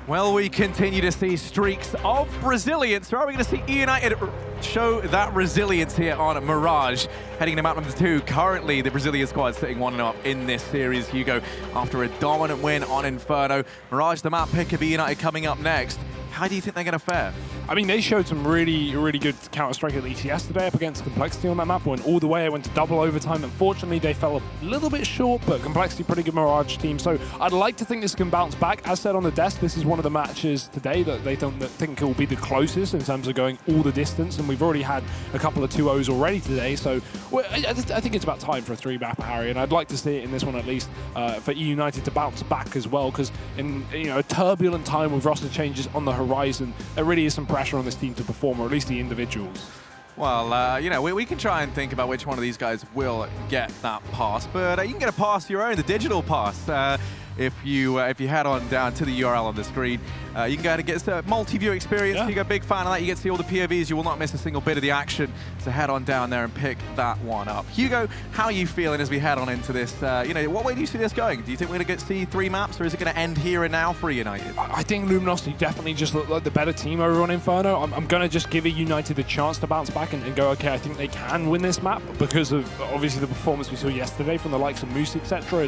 Well, we continue to see streaks of resilience. Are we going to see eUnited show that resilience here on Mirage? Heading to map number 2. Currently, the Brazilian squad sitting 1-0 in this series. Hugo, after a dominant win on Inferno. Mirage, the map pick of eUnited, coming up next. How do you think they're going to fare? I mean, they showed some really good Counter-Strike at least yesterday up against Complexity on that map. Went all the way, it went to double overtime. Unfortunately, they fell a little bit short, but Complexity, pretty good Mirage team. So I'd like to think this can bounce back. As said on the desk, this is one of the matches today that they don't think it will be the closest in terms of going all the distance. And we've already had a couple of 2-0s already today. So I think it's about time for a 3-mapper, Harry. And I'd like to see it in this one at least for eUnited to bounce back as well. Because in a turbulent time with roster changes on the horizon, there really is some pressure on this team to perform, or at least the individuals. Well, we can try and think about which one of these guys will get that pass, but you can get a pass your own, the digital pass. If you head on down to the URL on the screen, you can go ahead and get a multi-view experience. Yeah. You're a big fan of that. You get to see all the POVs. You will not miss a single bit of the action. So head on down there and pick that one up. Hugo, how are you feeling as we head on into this? What way do you see this going? Do you think we're going to see 3 maps, or is it going to end here and now for United? I think Luminosity definitely just look like the better team over on Inferno. I'm going to just give United the chance to bounce back and go, okay, I think they can win this map because of obviously the performance we saw yesterday from the likes of Moose, etc.,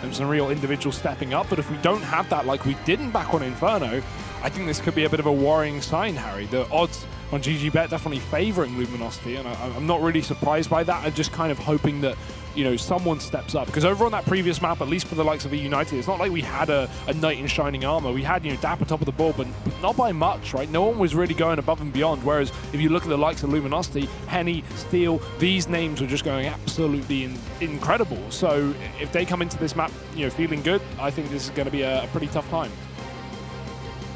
and some real individuals stepping up. But if we don't have that like we didn't back on Inferno, I think this could be a bit of a worrying sign, Harry. The odds on GGBet definitely favouring Luminosity, and I'm not really surprised by that. I'm just kind of hoping that someone steps up, because over on that previous map, at least for the likes of eUnited, it's not like we had a knight in shining armor. We had Dapper top of the board, but not by much, right? No one was really going above and beyond. Whereas if you look at the likes of Luminosity, Henny, Steel, these names were just going absolutely incredible. So if they come into this map, feeling good, I think this is going to be a pretty tough time.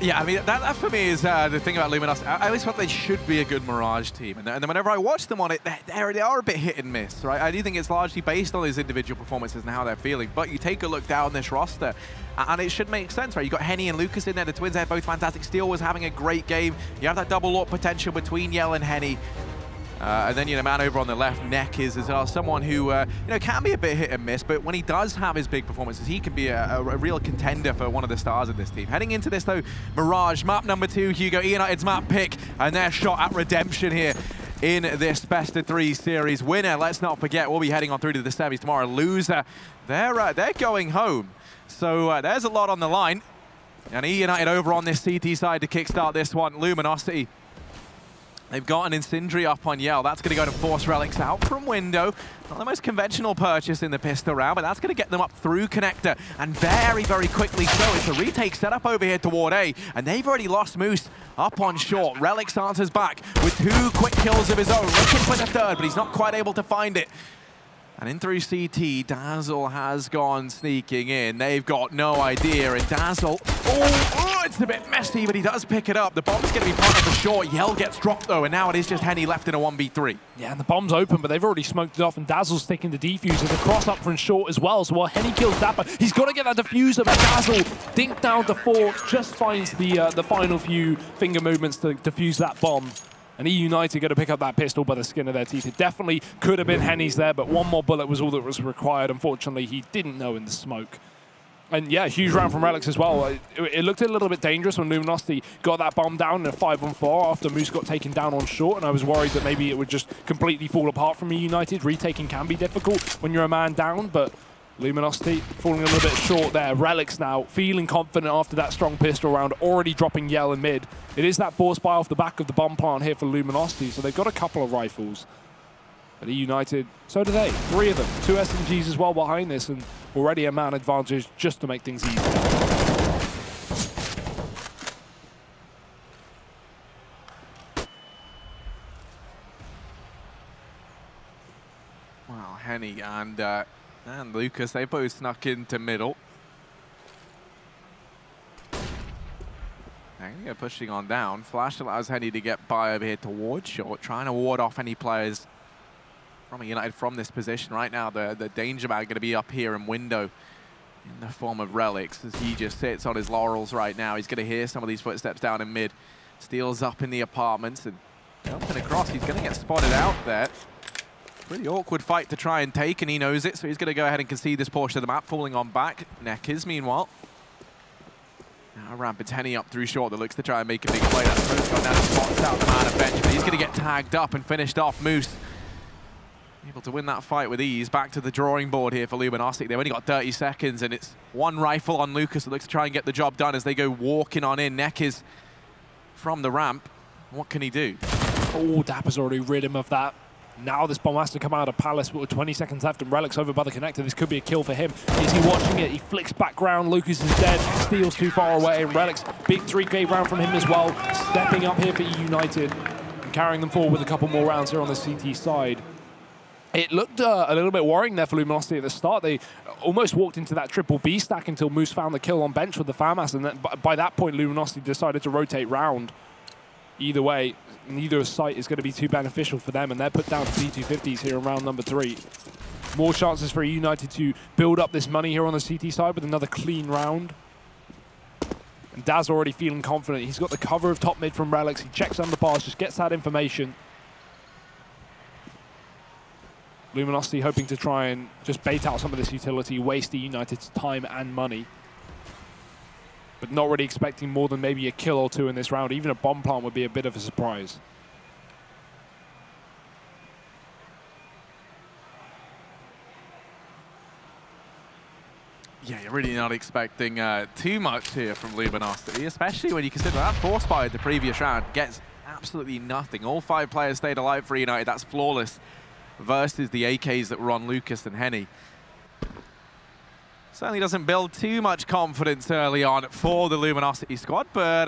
Yeah, I mean, that for me is the thing about Luminosity. I always felt they should be a good Mirage team. And then whenever I watch them on it, they are a bit hit and miss, right? I do think it's largely based on these individual performances and how they're feeling. But you take a look down this roster, and it should make sense, right? You've got Henny and Lucas in there. The twins, they're both fantastic. Steel was having a great game. You have that double LORT potential between Yell and Henny. And then, man over on the left, Neck is as well, someone who, can be a bit hit and miss, but when he does have his big performances, he can be a real contender for one of the stars of this team. Heading into this, though, Mirage, map number 2, Hugo, eUnited's map pick, and their shot at redemption here in this best-of-3 series. Winner, let's not forget, we'll be heading on through to the semis tomorrow. Loser, they're going home. So there's a lot on the line. And eUnited over on this CT side to kickstart this one. Luminosity, they've got an Incendiary up on Yell. That's going to go to force Relics out from window. Not the most conventional purchase in the pistol round, but that's going to get them up through connector. And very, very quickly so. It's a retake set up over here toward A. And they've already lost Moose up on short. Relics answers back with 2 quick kills of his own. Looking for the 3rd, but he's not quite able to find it. And in through CT, Dazzle has gone sneaking in. They've got no idea, and Dazzle, it's a bit messy, but he does pick it up. The bomb's going to be part of the short. Yell gets dropped, though, and now it is just Henny left in a 1v3. Yeah, and the bomb's open, but they've already smoked it off, and Dazzle's taking the defuser. The cross up from short as well, so while Henny kills Dapper, he's got to get that defuser, but Dazzle, dink down to 4, just finds the final few finger movements to defuse that bomb. And eUnited going to pick up that pistol by the skin of their teeth. It definitely could have been Henny's there, but one more bullet was all that was required. Unfortunately, he didn't know in the smoke. And yeah, huge round from Relics as well. It looked a little bit dangerous when Luminosity got that bomb down in a 5-on-4 after Moose got taken down on short, and I was worried that maybe it would just completely fall apart from eUnited. Retaking can be difficult when you're a man down, but Luminosity falling a little bit short there. Relics now feeling confident after that strong pistol round, already dropping Yell in mid. It is that force buy off the back of the bomb plant here for Luminosity, so they've got a couple of rifles. But eUnited, so do they. 3 of them. 2 SMGs as well behind this, and already a man advantage just to make things easier. Wow, Henny and Lucas, they both snuck into middle. They're pushing on down. Flash allows Henny to get by over here towards short, trying to ward off any players from eUnited from this position. Right now, the danger bag going to be up here in window in the form of Relics, as he just sits on his laurels right now. He's going to hear some of these footsteps down in mid. Steel's up in the apartments and jumping across. He's going to get spotted out there. Pretty awkward fight to try and take, and he knows it, so he's going to go ahead and concede this portion of the map, falling on back. Neck is, meanwhile, Now Rampage Henny up through short that looks to try and make a big play. That smoke's gone down and spots out the man of bench, but he's going to get tagged up and finished off. Moose able to win that fight with ease. Back to the drawing board here for Luminosity. They've only got 30 seconds, and it's one rifle on Lucas that looks to try and get the job done as they go walking on in. Neck is from the ramp. What can he do? Oh, Dapper's already rid him of that. Now this bomb has to come out of Palace with 20 seconds left, and Relic's over by the connector. This could be a kill for him. Is he watching it? He flicks background. Lucas is dead. Steals too far away, and Relic's big 3K round from him as well. Stepping up here for eUnited and carrying them forward with a couple more rounds here on the CT side. It looked a little bit worrying there for Luminosity at the start. They almost walked into that triple B stack until Moose found the kill on bench with the FAMAS, and then by that point Luminosity decided to rotate round. Either way, neither site is going to be too beneficial for them, and they're put down to P250s here in round number 3. More chances for eUnited to build up this money here on the CT side with another clean round. And Daz already feeling confident. He's got the cover of top mid from Relics. He checks underpass, just gets that information. Luminosity hoping to try and just bait out some of this utility, waste eUnited's time and money. But not really expecting more than maybe a kill or two in this round. Even a bomb plant would be a bit of a surprise. Yeah, you're really not expecting too much here from Luminosity, especially when you consider that force fire the previous round gets absolutely nothing. All 5 players stayed alive for United. That's flawless versus the AKs that were on Lucas and Henny. Certainly doesn't build too much confidence early on for the Luminosity squad, but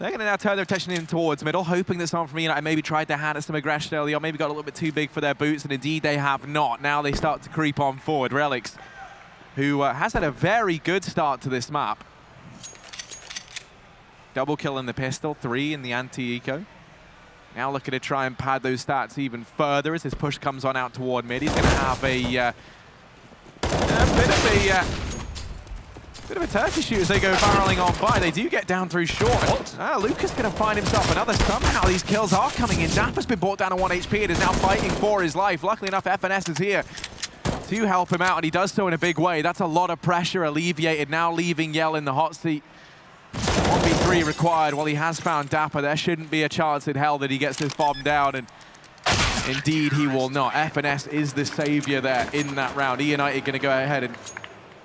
they're going to now turn their attention in towards middle, hoping that someone from United maybe tried their hand at some aggression early on, maybe got a little bit too big for their boots, and indeed they have not. Now they start to creep on forward. Relics, who has had a very good start to this map. Double kill in the pistol, 3 in the anti-eco. Now looking to try and pad those stats even further as his push comes on out toward mid. He's going to have a bit of a turkey shoot as they go barreling on by. They do get down through short. Lucas going to find himself another. Somehow these kills are coming in. Dapper's been brought down to 1 HP and is now fighting for his life. Luckily enough, FNS is here to help him out, and he does so in a big way. That's a lot of pressure alleviated, now leaving Yell in the hot seat. 1v3 required. While he has found Dapper, there shouldn't be a chance in hell that he gets this bomb down, and indeed he will not. FNS is the savior there in that round. eUnited going to go ahead and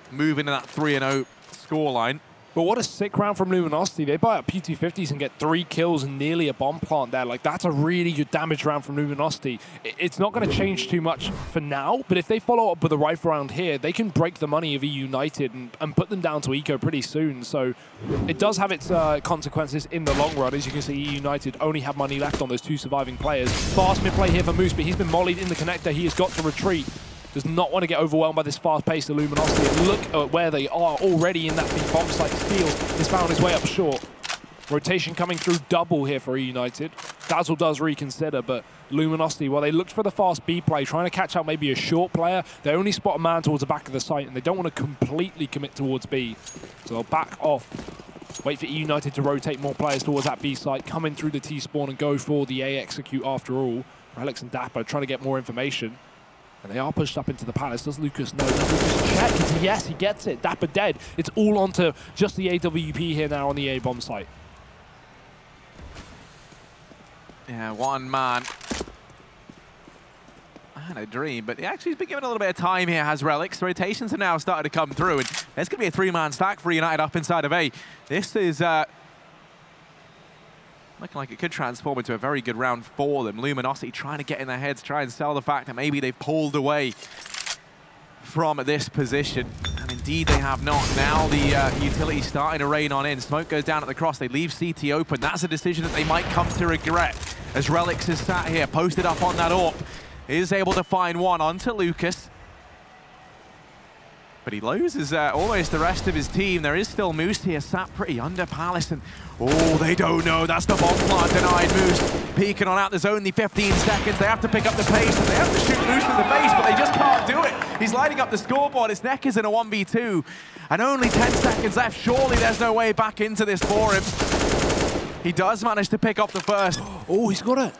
move into that 3-0 scoreline. But what a sick round from Luminosity. They buy up P250s and get 3 kills and nearly a bomb plant there. Like, that's a really good damage round from Luminosity. It's not going to change too much for now, but if they follow up with a rifle round here, they can break the money of eUnited and put them down to eco pretty soon. So it does have its consequences in the long run. As you can see, eUnited only have money left on those 2 surviving players. Fast mid-play here for Moose, but he's been mollied in the connector. He has got to retreat. Does not want to get overwhelmed by this fast pace of Luminosity. And look at where they are already in that big bomb site. Steele has found his way up short. Rotation coming through double here for eUnited. Dazzle does reconsider, but Luminosity, well, they looked for the fast B play, trying to catch out maybe a short player. They only spot a man towards the back of the site, and they don't want to completely commit towards B. So they'll back off. Wait for eUnited to rotate more players towards that B site, come in through the T-spawn and go for the A execute after all. Relics and Dapper trying to get more information. And they are pushed up into the Palace. Does Lucas know? Does Lucas check? Yes, he gets it. Dapper dead. It's all onto just the AWP here now on the A-bomb site. Yeah, one man. I had a dream, but he actually has been given a little bit of time here, has Relics. Rotations have now started to come through, and there's going to be a 3-man stack for United up inside of A. This is looking like it could transform into a very good round for them. Luminosity trying to get in their heads, try and sell the fact that maybe they've pulled away from this position. And indeed they have not. Now the utility starting to rain on in. Smoke goes down at the cross. They leave CT open. That's a decision that they might come to regret. As Relics is sat here, posted up on that AWP, is able to find one onto Lucas. But he loses almost the rest of his team. There is still Moose here, sat pretty under Palace. And oh, they don't know. That's the bomb plant denied. Moose peeking on out. There's only 15 seconds. They have to pick up the pace. And they have to shoot Moose in the face, but they just can't do it. He's lighting up the scoreboard. His neck is in a 1v2. And only 10 seconds left. Surely there's no way back into this for him. He does manage to pick up the first. Oh, he's got it.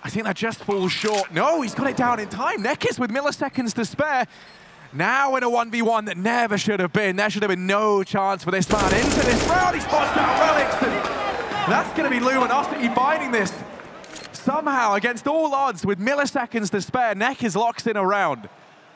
I think that just falls short. No, he's got it down in time. Neckis with milliseconds to spare. Now in a 1v1 that never should have been. There should have been no chance for this man into this round. He spots out Relics, and that's going to be Luminosity finding this somehow against all odds with milliseconds to spare. Neck is locked in a round.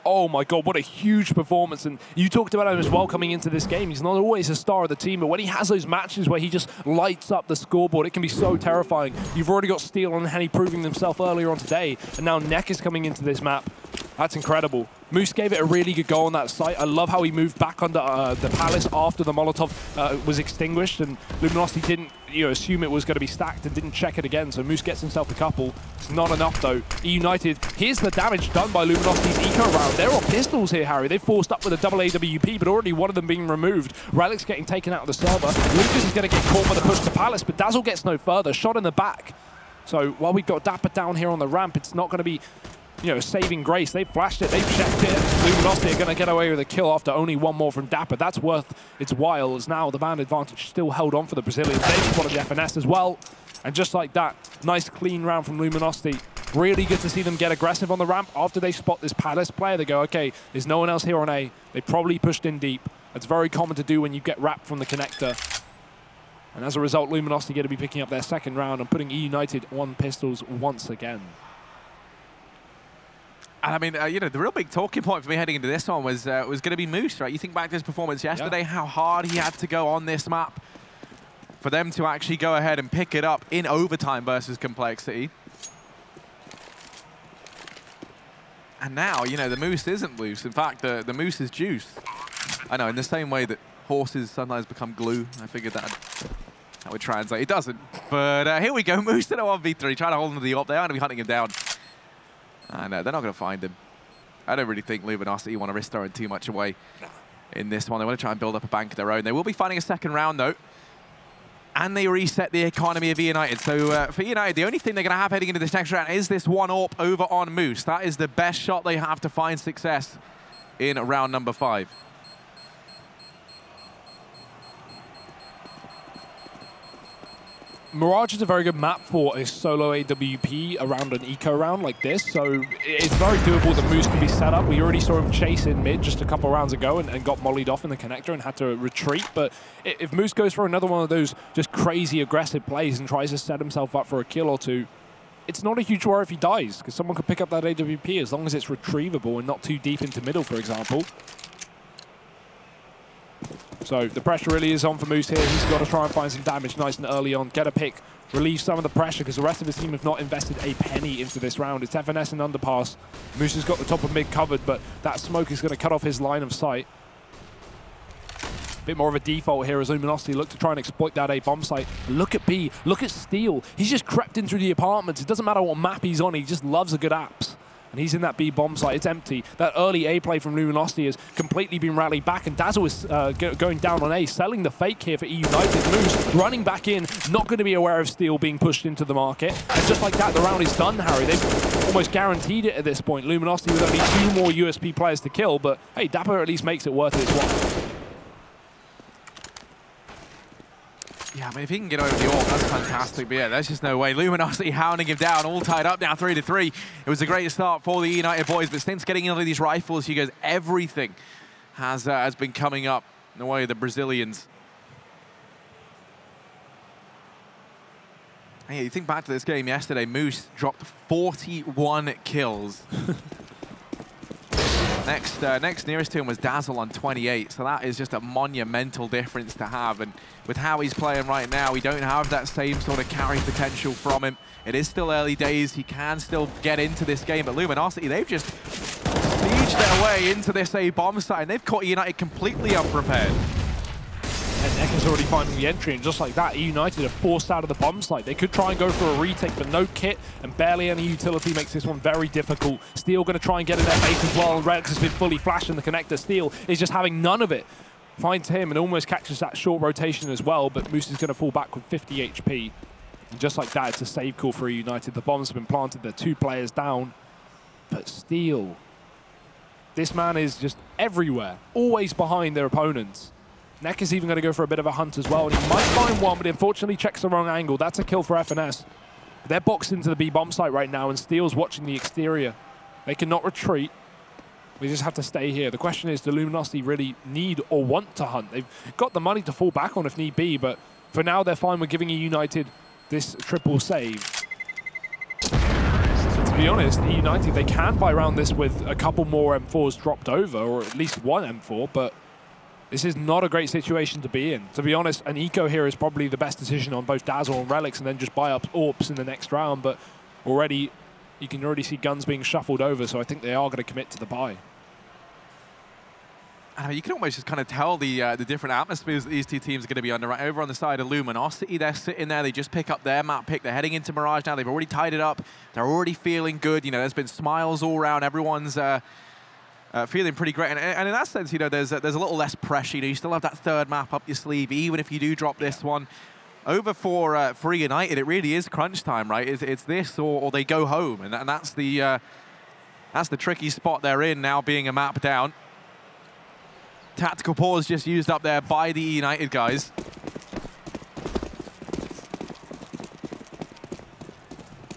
Oh my God, what a huge performance. And you talked about him as well coming into this game. He's not always a star of the team, but when he has those matches where he just lights up the scoreboard, it can be so terrifying. You've already got Steel and Henny proving themselves earlier on today, and now Neck is coming into this map. That's incredible. Moose gave it a really good go on that site. I love how he moved back under the Palace after the Molotov was extinguished, and Luminosity didn't assume it was going to be stacked and didn't check it again, so Moose gets himself a couple. It's not enough though. eUnited, here's the damage done by Luminosity's eco round. They're on pistols here, Harry. They've forced up with a double AWP, but already one of them being removed. Relic's getting taken out of the server. Lucas is going to get caught by the push to Palace, but Dazzle gets no further. Shot in the back. So while we've got Dapper down here on the ramp, it's not going to be saving grace. They've flashed it, they've checked it. Luminosity are going to get away with a kill after only one more from Dapper. That's worth its while, as now the man advantage still held on for the Brazilians. They spotted the FNS as well. And just like that, nice clean round from Luminosity. Really good to see them get aggressive on the ramp. After they spot this Palace player, they go, okay, there's no one else here on A. They probably pushed in deep. It's very common to do when you get wrapped from the connector. And as a result, Luminosity going to be picking up their second round and putting eUnited on pistols once again. And I mean, the real big talking point for me heading into this one was going to be Moose, right? You think back to his performance yesterday, how hard he had to go on this map for them to actually go ahead and pick it up in overtime versus Complexity. And now, the Moose isn't loose. In fact, the Moose is juice. I know, in the same way that horses sometimes become glue. I figured that would translate. It doesn't. But here we go. Moose in a 1v3, trying to hold him to the op. They are going to be hunting him down. I know, they're not going to find him. I don't really think Luminosity want to risk throwing too much away in this one. They want to try and build up a bank of their own. They will be finding a second round, though. And they reset the economy of eUnited. So for eUnited, the only thing they're going to have heading into this next round is this one AWP over on Moose. That is the best shot they have to find success in round number 5. Mirage is a very good map for a solo AWP around an eco round like this, so it's very doable that Moose can be set up. We already saw him chase in mid just a couple rounds ago and got mollied off in the connector and had to retreat, but if Moose goes for another one of those just crazy aggressive plays and tries to set himself up for a kill or two, it's not a huge worry if he dies, because someone can pick up that AWP as long as it's retrievable and not too deep into middle, for example. So the pressure really is on for Moose here. He's got to try and find some damage nice and early on, get a pick, relieve some of the pressure, because the rest of his team have not invested a penny into this round. It's FNS and underpass. Moose has got the top of mid covered, but that smoke is going to cut off his line of sight. Bit more of a default here as Luminosity look to try and exploit that A bomb site. Look at B, look at Steel. He's just crept in through the apartments. It doesn't matter what map he's on, he just loves a good apps. And he's in that B bomb site. It's empty. That early A play from Luminosity has completely been rallied back, and Dazzle is going down on A, selling the fake here for eUnited. Moose running back in, not going to be aware of Steel being pushed into the market. And just like that, the round is done, Harry. They've almost guaranteed it at this point. Luminosity with only 2 more USP players to kill, but hey, Dapper at least makes it worth its while. Yeah, I mean, if he can get over the AWP, that's fantastic. But yeah, there's just no way. Luminosity hounding him down, all tied up now 3-3. It was a great start for the United boys, but since getting into these rifles, you guys, everything has been coming up in the way of the Brazilians. Hey, you think back to this game yesterday, Moose dropped 41 kills. Next nearest to him was Dazzle on 28, so that is just a monumental difference to have. And with how he's playing right now, we don't have that same sort of carry potential from him. It is still early days. He can still get into this game, but Luminosity, they've just sieged their way into this A bomb site, and they've caught eUnited completely unprepared. And Neck is already finding the entry, and just like that, eUnited are forced out of the bomb site. They could try and go for a retake, but no kit and barely any utility makes this one very difficult. Steel going to try and get in their face as well, and Rex has been fully flashed in the connector. Steel is just having none of it. Finds him and almost catches that short rotation as well, but Moose is going to fall back with 50 HP. And just like that, it's a save call for eUnited. The bombs have been planted, they're 2 players down. But Steel, this man is just everywhere, always behind their opponents. Neck is even going to go for a bit of a hunt as well, and he might find one, but unfortunately checks the wrong angle. That's a kill for FNS. They're boxed into the B bomb site right now, and Steel's watching the exterior. They cannot retreat. We just have to stay here. The question is, do Luminosity really need or want to hunt? They've got the money to fall back on if need be, but for now they're fine with giving eUnited this triple save. So to be honest, eUnited, they can buy around this with a couple more M4s dropped over, or at least one M4, but this is not a great situation to be in. To be honest, an eco here is probably the best decision on both Dazzle and Relics, and then just buy up AWPs in the next round, but already you can already see guns being shuffled over, so I think they are going to commit to the buy. I mean, you can almost just kind of tell the different atmospheres that these two teams are going to be under. Right over on the side of Luminosity, they're sitting there. They just pick up their map pick. They're heading into Mirage now. They've already tied it up. They're already feeling good. You know, there's been smiles all around. Everyone's feeling pretty great. And in that sense, you know, there's a little less pressure. You know, you still have that third map up your sleeve, even if you do drop this one. Over for eUnited, it really is crunch time, right? It's this or they go home, and that's the tricky spot they're in now, being a map down. Tactical pause just used up there by the eUnited guys.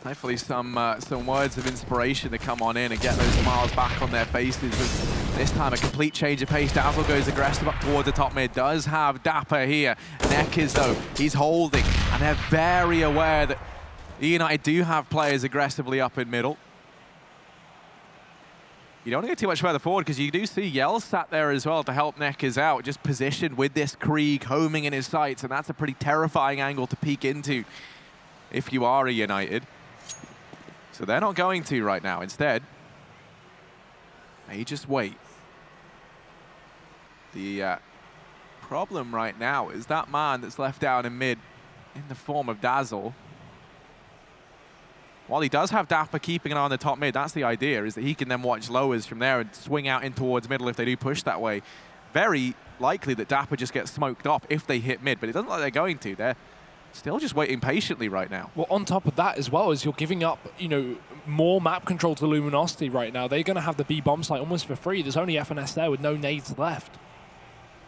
Hopefully some words of inspiration to come on in and get those smiles back on their faces. But this time a complete change of pace. Dazzle goes aggressive up towards the top mid. Does have Dapper here. Neck is though, he's holding. And they're very aware that eUnited do have players aggressively up in middle. You don't want to go too much further forward because you do see Yell sat there as well to help Neckers out, just positioned with this Krieg homing in his sights, and that's a pretty terrifying angle to peek into if you are eUnited. So they're not going to right now. Instead, they just wait. The problem right now is that man that's left down in mid in the form of Dazzle. While he does have Dapper keeping an eye on the top mid, that's the idea, is that he can then watch lowers from there and swing out in towards middle if they do push that way. Very likely that Dapper just gets smoked off if they hit mid, but it doesn't look like they're going to. They're still just waiting patiently right now. Well, on top of that as well, is you're giving up, you know, more map control to Luminosity right now. They're going to have the B bomb site almost for free. There's only FNS there with no nades left.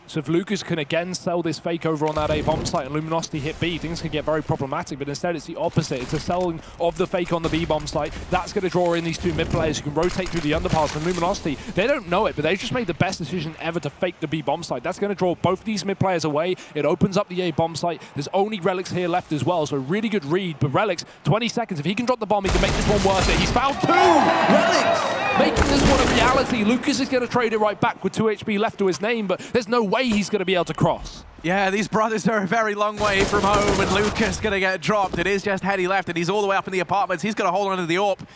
So if Lucas can again sell this fake over on that A bomb site and Luminosity hit B, things can get very problematic, but instead it's the opposite. It's a selling of the fake on the B bomb site. That's going to draw in these two mid players who can rotate through the underpass, and Luminosity, they don't know it, but they just made the best decision ever to fake the B bomb site. That's going to draw both these mid players away. It opens up the A bomb site. There's only Relics here left as well, so really good read, but Relics, 20 seconds. If he can drop the bomb, he can make this one worth it. He's found two! Relics making this one a reality. Lucas is going to trade it right back with 2 HP left to his name, but there's no way he's going to be able to cross. Yeah, these brothers are a very long way from home, and Lucas going to get dropped. It is just Heady left, and he's all the way up in the apartments. He's going to hold on to the AWP.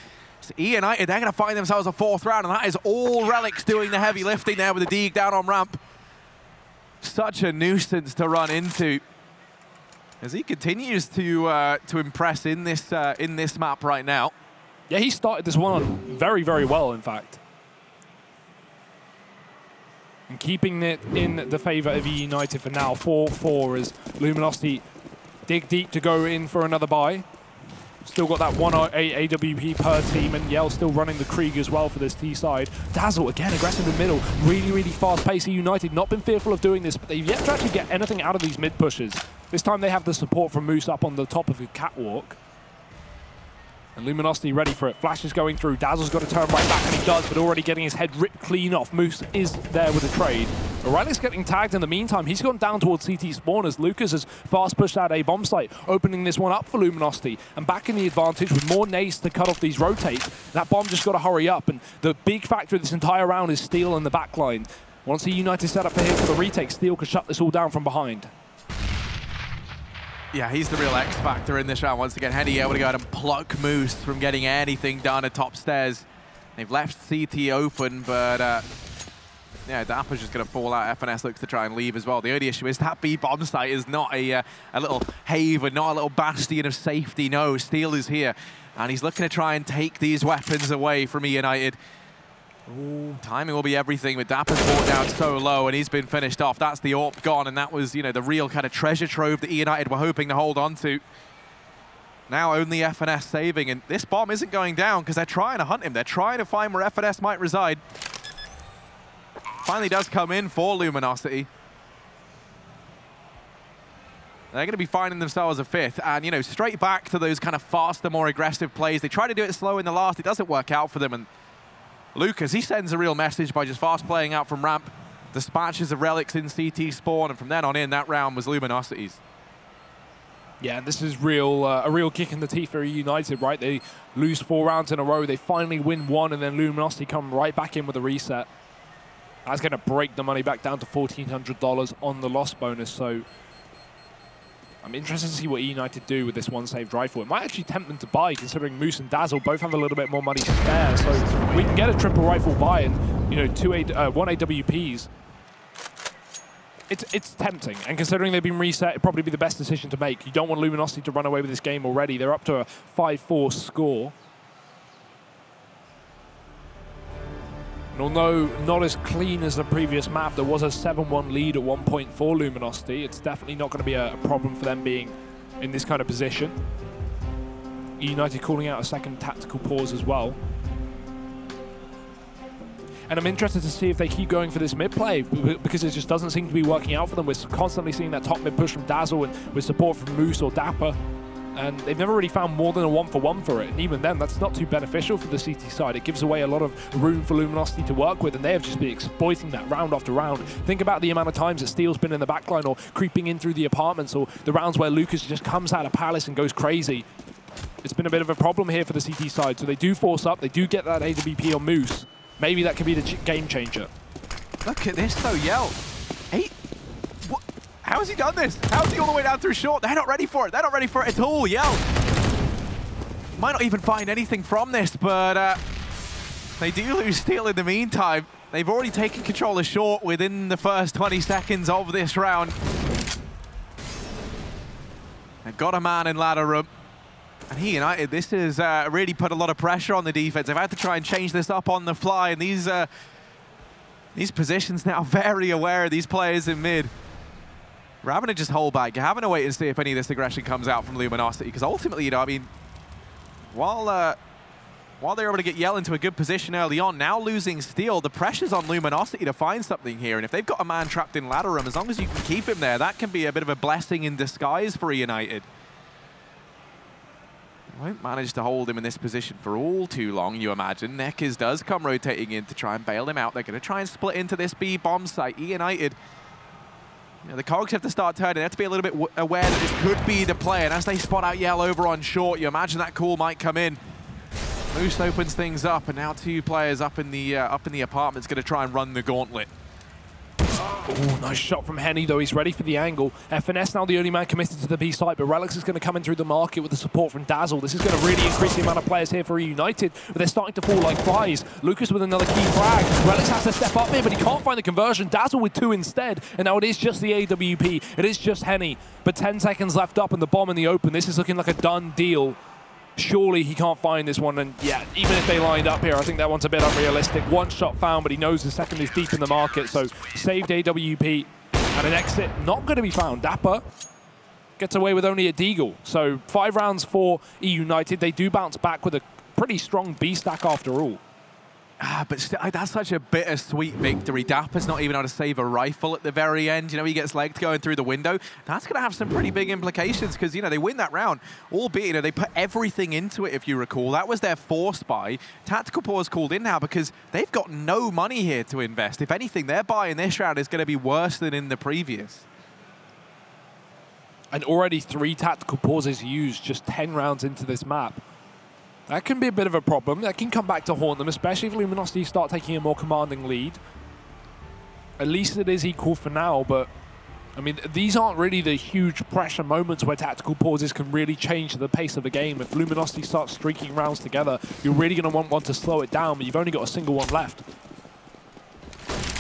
So eUnited, they're going to find themselves a fourth round, and that is all Relics doing the heavy lifting there with the Deeg down on ramp. Such a nuisance to run into as he continues to impress in this map right now. Yeah, he started this one on very, very well, in fact. And keeping it in the favor of eUnited for now, 4-4 as Luminosity dig deep to go in for another buy. Still got that 1-8 AWP per team, and Yell still running the Krieg as well for this T side. Dazzle, again, aggressive in the middle. Really, really fast pace. eUnited not been fearful of doing this, but they've yet to actually get anything out of these mid pushes. This time they have the support from Moose up on the top of the catwalk. And Luminosity ready for it. Flash is going through. Dazzle's got to turn right back, and he does, but already getting his head ripped clean off. Moose is there with a trade. O'Reilly's getting tagged in the meantime. He's gone down towards CT spawn as Lucas has fast pushed out a bomb site, opening this one up for Luminosity. And back in the advantage with more nades to cut off these rotates. That bomb just got to hurry up. And the big factor of this entire round is Steel in the backline. Once the eUnited set up for him for the retake, Steel can shut this all down from behind. Yeah, he's the real X factor in this round. Once again, Heady able to go out and pluck Moose from getting anything done at top stairs. They've left CT open, but yeah, Dapper's just going to fall out. FNS looks to try and leave as well. The only issue is that B bomb site is not a little haven, not a little bastion of safety. No, Steel is here, and he's looking to try and take these weapons away from eUnited. Ooh, timing will be everything, but Dapper's brought down so low, and he's been finished off. That's the AWP gone, and that was, you know, the real kind of treasure trove that eUnited were hoping to hold on to. Now only FNS saving, and this bomb isn't going down because they're trying to hunt him. They're trying to find where FNS might reside. Finally does come in for Luminosity. They're going to be finding themselves a fifth, and, you know, straight back to those kind of faster, more aggressive plays. They try to do it slow in the last. It doesn't work out for them, and Lucas, he sends a real message by just fast playing out from ramp, dispatches of relics in CT spawn, and from then on in, that round was Luminosity's. Yeah, this is real a real kick in the teeth for eUnited, right? They lose 4 rounds in a row, they finally win 1, and then Luminosity come right back in with a reset. That's going to break the money back down to $1,400 on the loss bonus, so I'm interested to see what eUnited do with this one saved rifle. It might actually tempt them to buy, considering Moose and Dazzle both have a little bit more money to spare. So we can get a triple rifle buy and, you know, 1 AWPs. It's tempting, and considering they've been reset, it'd probably be the best decision to make. You don't want Luminosity to run away with this game already. They're up to a 5-4 score. And although not as clean as the previous map, there was a 7-1 lead at one point for Luminosity. It's definitely not going to be a problem for them being in this kind of position. eUnited calling out a second tactical pause as well. And I'm interested to see if they keep going for this mid play, because it just doesn't seem to be working out for them. We're constantly seeing that top mid push from Dazzle and with support from Moose or Dapper. And they've never really found more than a 1-for-1 for it. And even then, that's not too beneficial for the CT side. It gives away a lot of room for Luminosity to work with, and they have just been exploiting that round after round. Think about the amount of times that Steel's been in the backline or creeping in through the apartments, or the rounds where Lucas just comes out of Palace and goes crazy. It's been a bit of a problem here for the CT side. So they do force up, they do get that AWP on Moose. Maybe that could be the game changer. Look at this though, Yell. Hey, what? How has he done this? How is he all the way down through short? They're not ready for it. They're not ready for it at all, Yell. Might not even find anything from this, but they do lose Steel in the meantime. They've already taken control of short within the first 20 seconds of this round. They've got a man in ladder room. And eUnited, this has really put a lot of pressure on the defense. They've had to try and change this up on the fly, and these positions now very aware of these players in mid. We're having to just hold back. You're having to wait and see if any of this aggression comes out from Luminosity, because ultimately, you know, I mean, while they're able to get Yell into a good position early on, now losing Steel, the pressure's on Luminosity to find something here. And if they've got a man trapped in ladder room, as long as you can keep him there, that can be a bit of a blessing in disguise for eUnited. Won't manage to hold him in this position for all too long, you imagine. Neckers does come rotating in to try and bail him out. They're going to try and split into this B bomb site. eUnited, you know, the cogs have to start turning. They have to be a little bit aware that this could be the play. And as they spot out Yell over on short, you imagine that call might come in. Moose opens things up, and now 2 players up in the apartment's going to try and run the gauntlet. Oh, nice shot from Henny, though. He's ready for the angle. FNS now the only man committed to the B site, but Relics is going to come in through the market with the support from Dazzle. This is going to really increase the amount of players here for eUnited, but they're starting to fall like flies. Lucas with another key frag. Relics has to step up here, but he can't find the conversion. Dazzle with 2 instead, and now it is just the AWP. It is just Henny, but 10 seconds left up and the bomb in the open. This is looking like a done deal. Surely he can't find this one, and yeah, even if they lined up here, I think that one's a bit unrealistic. 1 shot found, but he knows the second is deep in the market, so saved AWP, and an exit not going to be found. Dapper gets away with only a deagle, so 5 rounds for eUnited. They do bounce back with a pretty strong B stack after all. But still, that's such a bittersweet victory. Dapper's not even able to save a rifle at the very end. You know, he gets legged going through the window. That's going to have some pretty big implications because, you know, they win that round, albeit, you know, they put everything into it, if you recall. That was their force buy. Tactical pause called in now because they've got no money here to invest. If anything, their buy in this round is going to be worse than in the previous. And already 3 tactical pauses used just 10 rounds into this map. That can be a bit of a problem. That can come back to haunt them, especially if Luminosity start taking a more commanding lead. At least it is equal for now, but I mean, these aren't really the huge pressure moments where tactical pauses can really change the pace of the game. If Luminosity starts streaking rounds together, you're really going to want one to slow it down, but you've only got a single one left.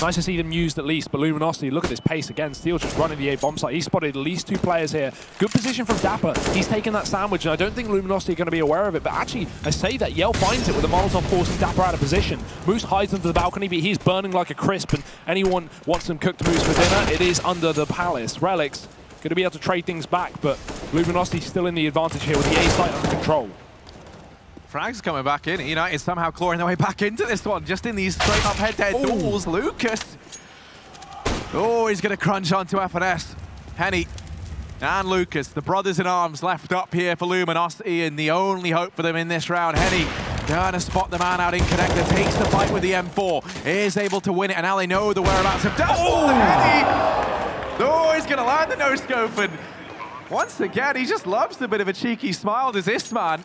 Nice to see them used at least, but Luminosity, look at this pace again. Steel just running the A bomb site. He spotted at least 2 players here. Good position from Dapper. He's taken that sandwich, and I don't think Luminosity are going to be aware of it, but actually, I say that Yell finds it with a Molotov forcing Dapper out of position. Moose hides under the balcony, but he's burning like a crisp, and anyone wants some cooked Moose for dinner, it is under the Palace. Relics going to be able to trade things back, but Luminosity still in the advantage here with the A site under control. Frag's coming back in. eUnited somehow clawing their way back into this one, just in these straight up head-to-head duels. Lucas. Oh, he's going to crunch onto FNS. Henny and Lucas, the brothers in arms left up here for Luminosity, and the only hope for them in this round. Henny Gonna spot the man out in connector, takes the fight with the M4, is able to win it, and now they know the whereabouts of Dazzle. Oh, he's gonna land the no-scope, and once again, he just loves a bit of a cheeky smile. Does this man?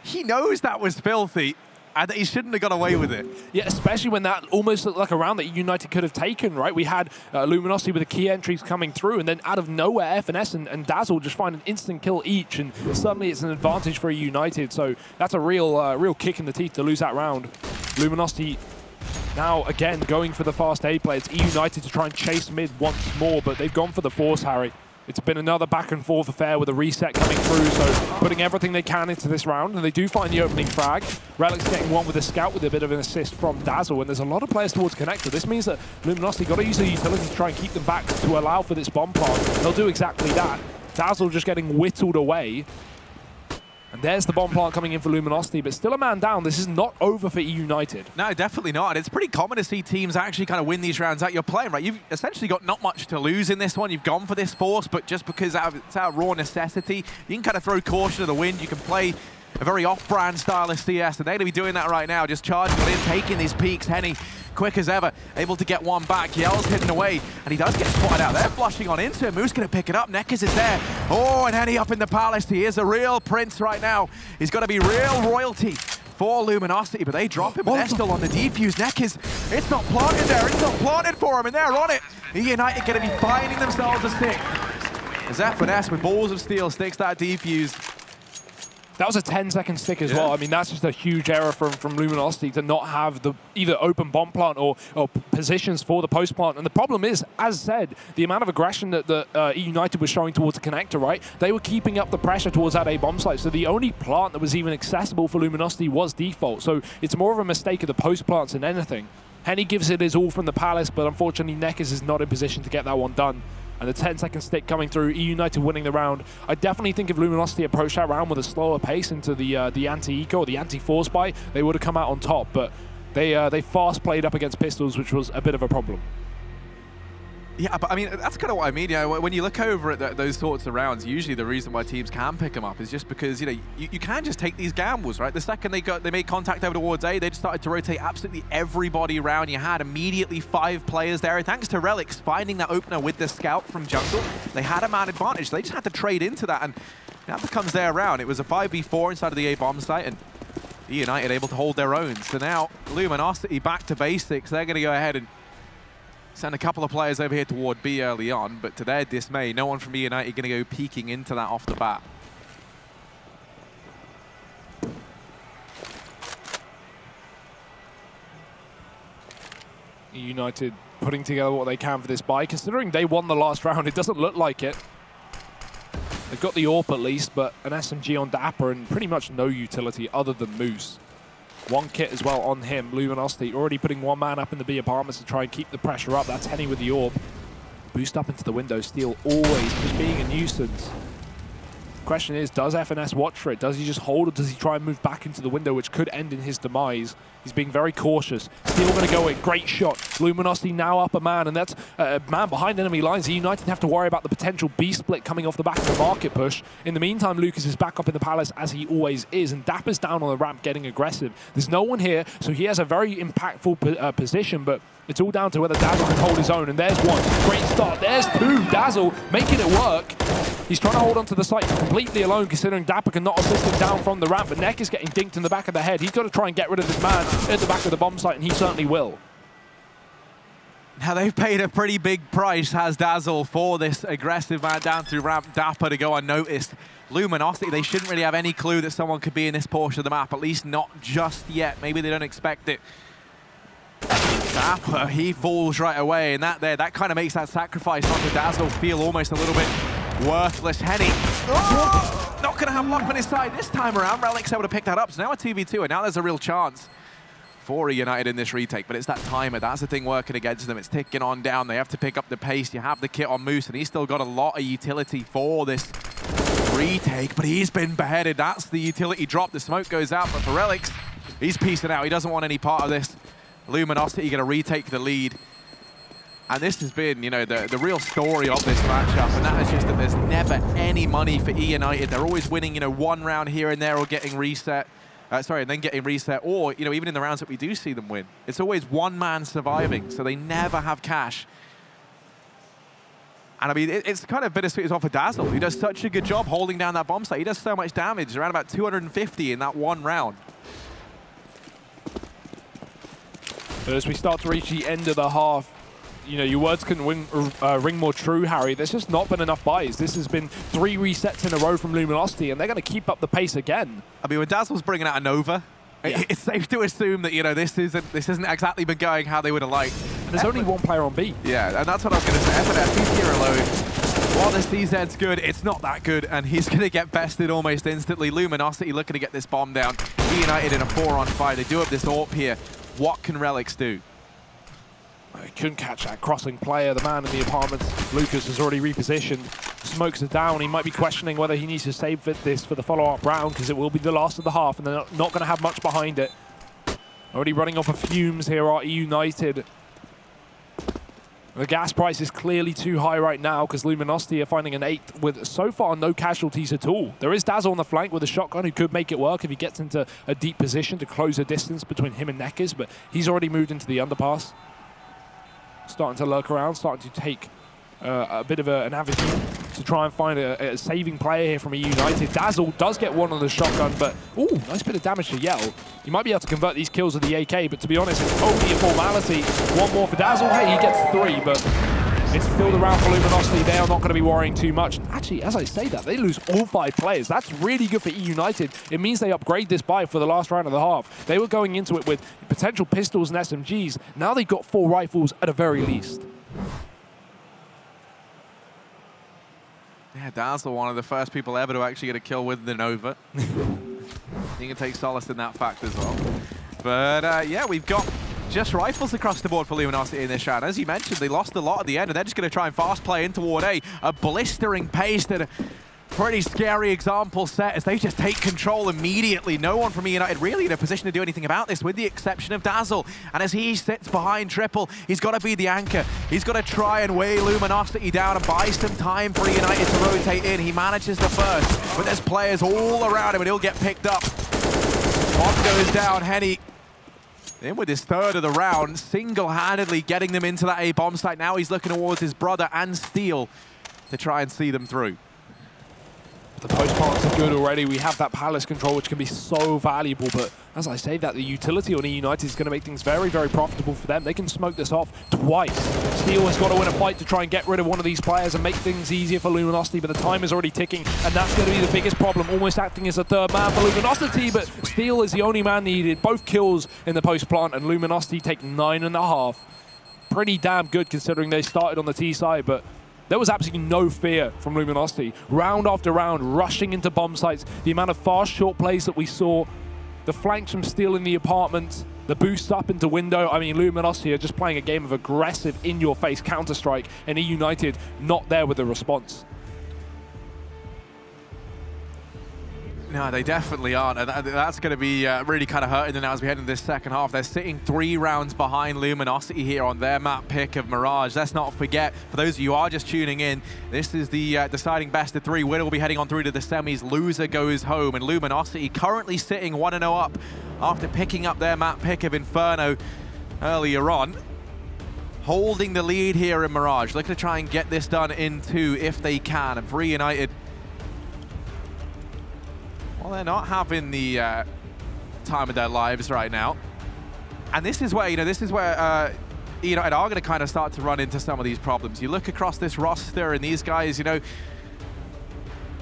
He knows that was filthy, and that he shouldn't have got away with it. Yeah, especially when that almost looked like a round that eUnited could have taken, right? We had Luminosity with the key entries coming through, and then out of nowhere, FNS and Dazzle just find an instant kill each, and suddenly it's an advantage for eUnited. So that's a real kick in the teeth to lose that round. Luminosity now, again, going for the fast A play. It's eUnited to try and chase mid once more, but they've gone for the force, Harry. It's been another back and forth affair with a reset coming through, so putting everything they can into this round, and they do find the opening frag. Relic's getting one with a scout with a bit of an assist from Dazzle, and there's a lot of players towards connector. This means that Luminosity got to use the utility to try and keep them back to allow for this bomb plant. They'll do exactly that. Dazzle just getting whittled away. And there's the bomb plant coming in for Luminosity, but still a man down. This is not over for eUnited. No, definitely not. It's pretty common to see teams actually kind of win these rounds out. You're playing, right? You've essentially got not much to lose in this one. You've gone for this force, but just because it's out of raw necessity, you can kind of throw caution to the wind. You can play a very off-brand style of CS, and they're going to be doing that right now, just charging it in, taking these peaks. Henny, quick as ever, able to get one back. Yell's hidden away, and he does get spotted out there, flushing on into him. Who's going to pick it up? Nekkers is there. Oh, and Henny up in the palace. He is a real prince right now. He's going to be real royalty for Luminosity, but they drop him, and they're still on the defuse. Nekkers, it's not planted there. It's not planted for him, and they're on it. eUnited going to be finding themselves a stick. As FNS with balls of steel sticks that defuse. That was a 10-second stick as well. I mean, that's just a huge error from Luminosity to not have the either open bomb plant or positions for the post plant. And the problem is, as said, the amount of aggression that eUnited was showing towards the connector, right? They were keeping up the pressure towards that A bomb site. So the only plant that was even accessible for Luminosity was default. So it's more of a mistake of the post plants than anything. Henny gives it his all from the palace, but unfortunately Nekkers is not in position to get that one done. And the 10-second stick coming through, eUnited winning the round. I definitely think if Luminosity approached that round with a slower pace into the anti-eco or the anti-force buy, they would have come out on top. But they fast played up against pistols, which was a bit of a problem. Yeah, but I mean, that's kind of what I mean. You know, when you look over at those sorts of rounds, usually the reason why teams can pick them up is just because, you know, you can just take these gambles, right? The second they made contact over towards A, they just started to rotate absolutely everybody around. You had immediately 5 players there. Thanks to Relics finding that opener with the scout from jungle, they had a man advantage. They just had to trade into that, and that becomes their round. It was a 5v4 inside of the A bomb site, and eUnited able to hold their own. So now Luminosity back to basics. They're going to go ahead and send a couple of players over here toward B early on, but to their dismay, no one from eUnited going to go peeking into that off the bat. eUnited putting together what they can for this buy. Considering they won the last round, it doesn't look like it. They've got the AWP at least, but an SMG on Dapper and pretty much no utility other than Moose. One kit as well on him. Luminosity already putting one man up in the B apartments to try and keep the pressure up. That's Henny with the AWP. Boost up into the window. Steel always just being a nuisance. Question is, does FNS watch for it? Does he just hold, or does he try and move back into the window, which could end in his demise? He's being very cautious. Steel going to go in. Great shot. Luminosity now up a man, and that's a man behind enemy lines. eUnited have to worry about the potential B split coming off the back of the market push. In the meantime, Lucas is back up in the palace as he always is, and Dapper's down on the ramp getting aggressive. There's no one here, so he has a very impactful position, but it's all down to whether Dazzle can hold his own, and there's one. Great start. There's 2. Dazzle making it work. He's trying to hold onto the site completely alone, considering Dapper cannot assist him down from the ramp, but Neck is getting dinked in the back of the head. He's got to try and get rid of this man at the back of the bomb site, and he certainly will. Now, they've paid a pretty big price, has Dazzle, for this aggressive man down through ramp Dapper to go unnoticed. Luminosity, they shouldn't really have any clue that someone could be in this portion of the map, at least not just yet. Maybe they don't expect it. Dapper, he falls right away, and that kind of makes that sacrifice onto Dazzle feel almost a little bit worthless. Henny, not going to have luck on his side this time around. Relic's able to pick that up, so now a 2v2, and now there's a real chance for eUnited in this retake, but it's that timer. That's the thing working against them. It's ticking on down. They have to pick up the pace. You have the kit on Moose, and he's still got a lot of utility for this retake, but he's been beheaded. That's the utility drop. The smoke goes out, but for Relics, he's piecing out. He doesn't want any part of this. Luminosity going to retake the lead. And this has been, you know, the real story of this matchup, and that is just that there's never any money for eUnited. They're always winning, you know, one round here and there or getting reset. and then getting reset, or, you know, even in the rounds that we do see them win, it's always one man surviving, so they never have cash. And I mean, it's kind of bittersweet as well for Dazzle. He does such a good job holding down that bomb site. He does so much damage, around about 250 in that one round. But as we start to reach the end of the half, you know, your words couldn't ring more true, Harry. There's just not been enough buys. This has been 3 resets in a row from Luminosity, and they're going to keep up the pace again. I mean, when Dazzle's bringing out a Nova, it's safe to assume that, you know, this isn't exactly been going how they would have liked. And there's only one player on B. Yeah, and that's what I was going to say. FNF, he's here alone. While the CZ's good, it's not that good, and he's going to get bested almost instantly. Luminosity looking to get this bomb down. eUnited in a 4-on-5. They do have this AWP here. What can Relics do? He couldn't catch that crossing player. The man in the apartment, Lucas, has already repositioned. Smokes it down. He might be questioning whether he needs to save this for the follow-up round, because it will be the last of the half, and they're not going to have much behind it. Already running off of fumes here are eUnited. The gas price is clearly too high right now, because Luminosity are finding an 8 with so far no casualties at all. There is Dazzle on the flank with a shotgun who could make it work if he gets into a deep position to close the distance between him and Neckers, but he's already moved into the underpass. Starting to lurk around, starting to take a bit of an avenue to try and find a saving player here from eUnited. Dazzle does get one on the shotgun, but ooh, nice bit of damage to Yell. You might be able to convert these kills with the AK, but to be honest, it's only a formality. One more for Dazzle. Hey, he gets 3, but it's still the round for Luminosity. They are not going to be worrying too much. Actually, as I say that, they lose all 5 players. That's really good for eUnited. It means they upgrade this buy for the last round of the half. They were going into it with potential pistols and SMGs. Now they've got 4 rifles at the very least. Yeah, Dazzle, one of the first people ever to actually get a kill with the Nova. You can take solace in that fact as well. But yeah, we've got just rifles across the board for Luminosity in this round. As you mentioned, they lost a lot at the end, and they're just going to try and fast play in toward A blistering pace that a pretty scary example set as they just take control immediately. No one from eUnited really in a position to do anything about this, with the exception of Dazzle. And as he sits behind Triple, he's got to be the anchor. He's got to try and weigh Luminosity down and buy some time for eUnited to rotate in. He manages the first, but there's players all around him, and he'll get picked up. Bomb goes down. Henny in with his 3rd of the round, single-handedly getting them into that A bomb site. Now he's looking towards his brother and Steel to try and see them through. The post plants are good already. We have that palace control, which can be so valuable. But as I say that, the utility on eUnited is going to make things very, very profitable for them. They can smoke this off twice. Steel has got to win a fight to try and get rid of one of these players and make things easier for Luminosity, but the time is already ticking, and that's going to be the biggest problem, almost acting as a 3rd man for Luminosity, but Steel is the only man needed. Both kills in the post plant, and Luminosity take 9.5. Pretty damn good considering they started on the T side, but there was absolutely no fear from Luminosity. Round after round, rushing into bomb sites. The amount of fast, short plays that we saw, the flanks from Steel in the apartment, the boost up into window. I mean, Luminosity are just playing a game of aggressive, in-your-face Counter-Strike, and eUnited not there with the response. No, they definitely aren't, and that's going to be really kind of hurting them now as we head into this second half. They're sitting 3 rounds behind Luminosity here on their map pick of Mirage. Let's not forget, for those of you who are just tuning in, this is the deciding best of 3. Winner will be heading on through to the semis. Loser goes home, and Luminosity currently sitting 1-0 up after picking up their map pick of Inferno earlier on. Holding the lead here in Mirage. Looking to try and get this done in 2 if they can, and for eUnited, well, they're not having the time of their lives right now. And this is where, you know, eUnited are going to kind of start to run into some of these problems. You look across this roster, and these guys, you know,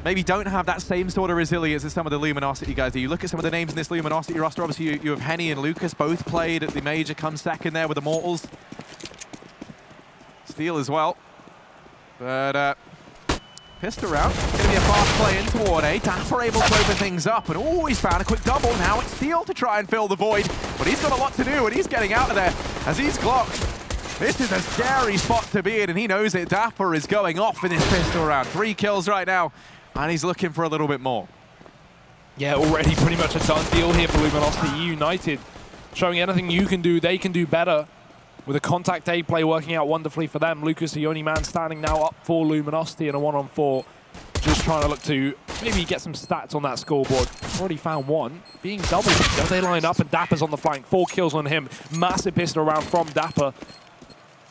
maybe don't have that same sort of resilience as some of the Luminosity guys do. You look at some of the names in this Luminosity roster, obviously you have Henny and Lucas, both played at the Major, come second there with the Mortals. Steel as well. But pissed around. It's going to be a fast play in toward A. Dapper able to open things up, and oh, he's found a quick double. Now it's Steel to try and fill the void, but he's got a lot to do, and he's getting out of there as he's glocked. This is a scary spot to be in, and he knows it. Dapper is going off in his pistol round. 3 kills right now, and he's looking for a little bit more. Yeah, already pretty much a done deal here for Luminosity. eUnited showing anything you can do, they can do better. With a contact A play working out wonderfully for them. Lucas, the only man standing now up for Luminosity in a 1-on-4. just trying to look to maybe get some stats on that scoreboard. Already found one. Being doubled. They line up and Dapper's on the flank. 4 kills on him. Massive pistol round from Dapper.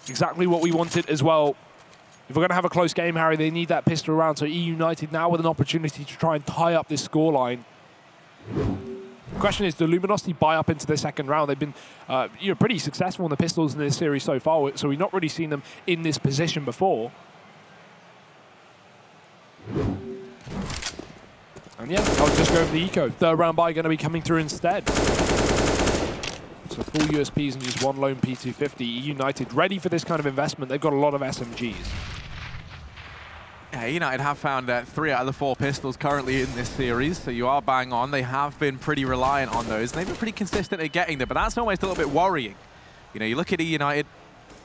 Exactly what we wanted as well. If we're going to have a close game, Harry, they need that pistol round. So eUnited now with an opportunity to try and tie up this scoreline. The question is, do Luminosity buy up into the second round? They've been pretty successful in the pistols in this series so far, so we've not really seen them in this position before. And yeah, I'll just go for the eco. Third round buy going to be coming through instead. So full USPs and just one lone P250. eUnited ready for this kind of investment. They've got a lot of SMGs. Yeah, United have found 3 out of the 4 pistols currently in this series, so you are bang on. They have been pretty reliant on those, and they've been pretty consistent at getting them, but that's almost a little bit worrying. You know, you look at eUnited,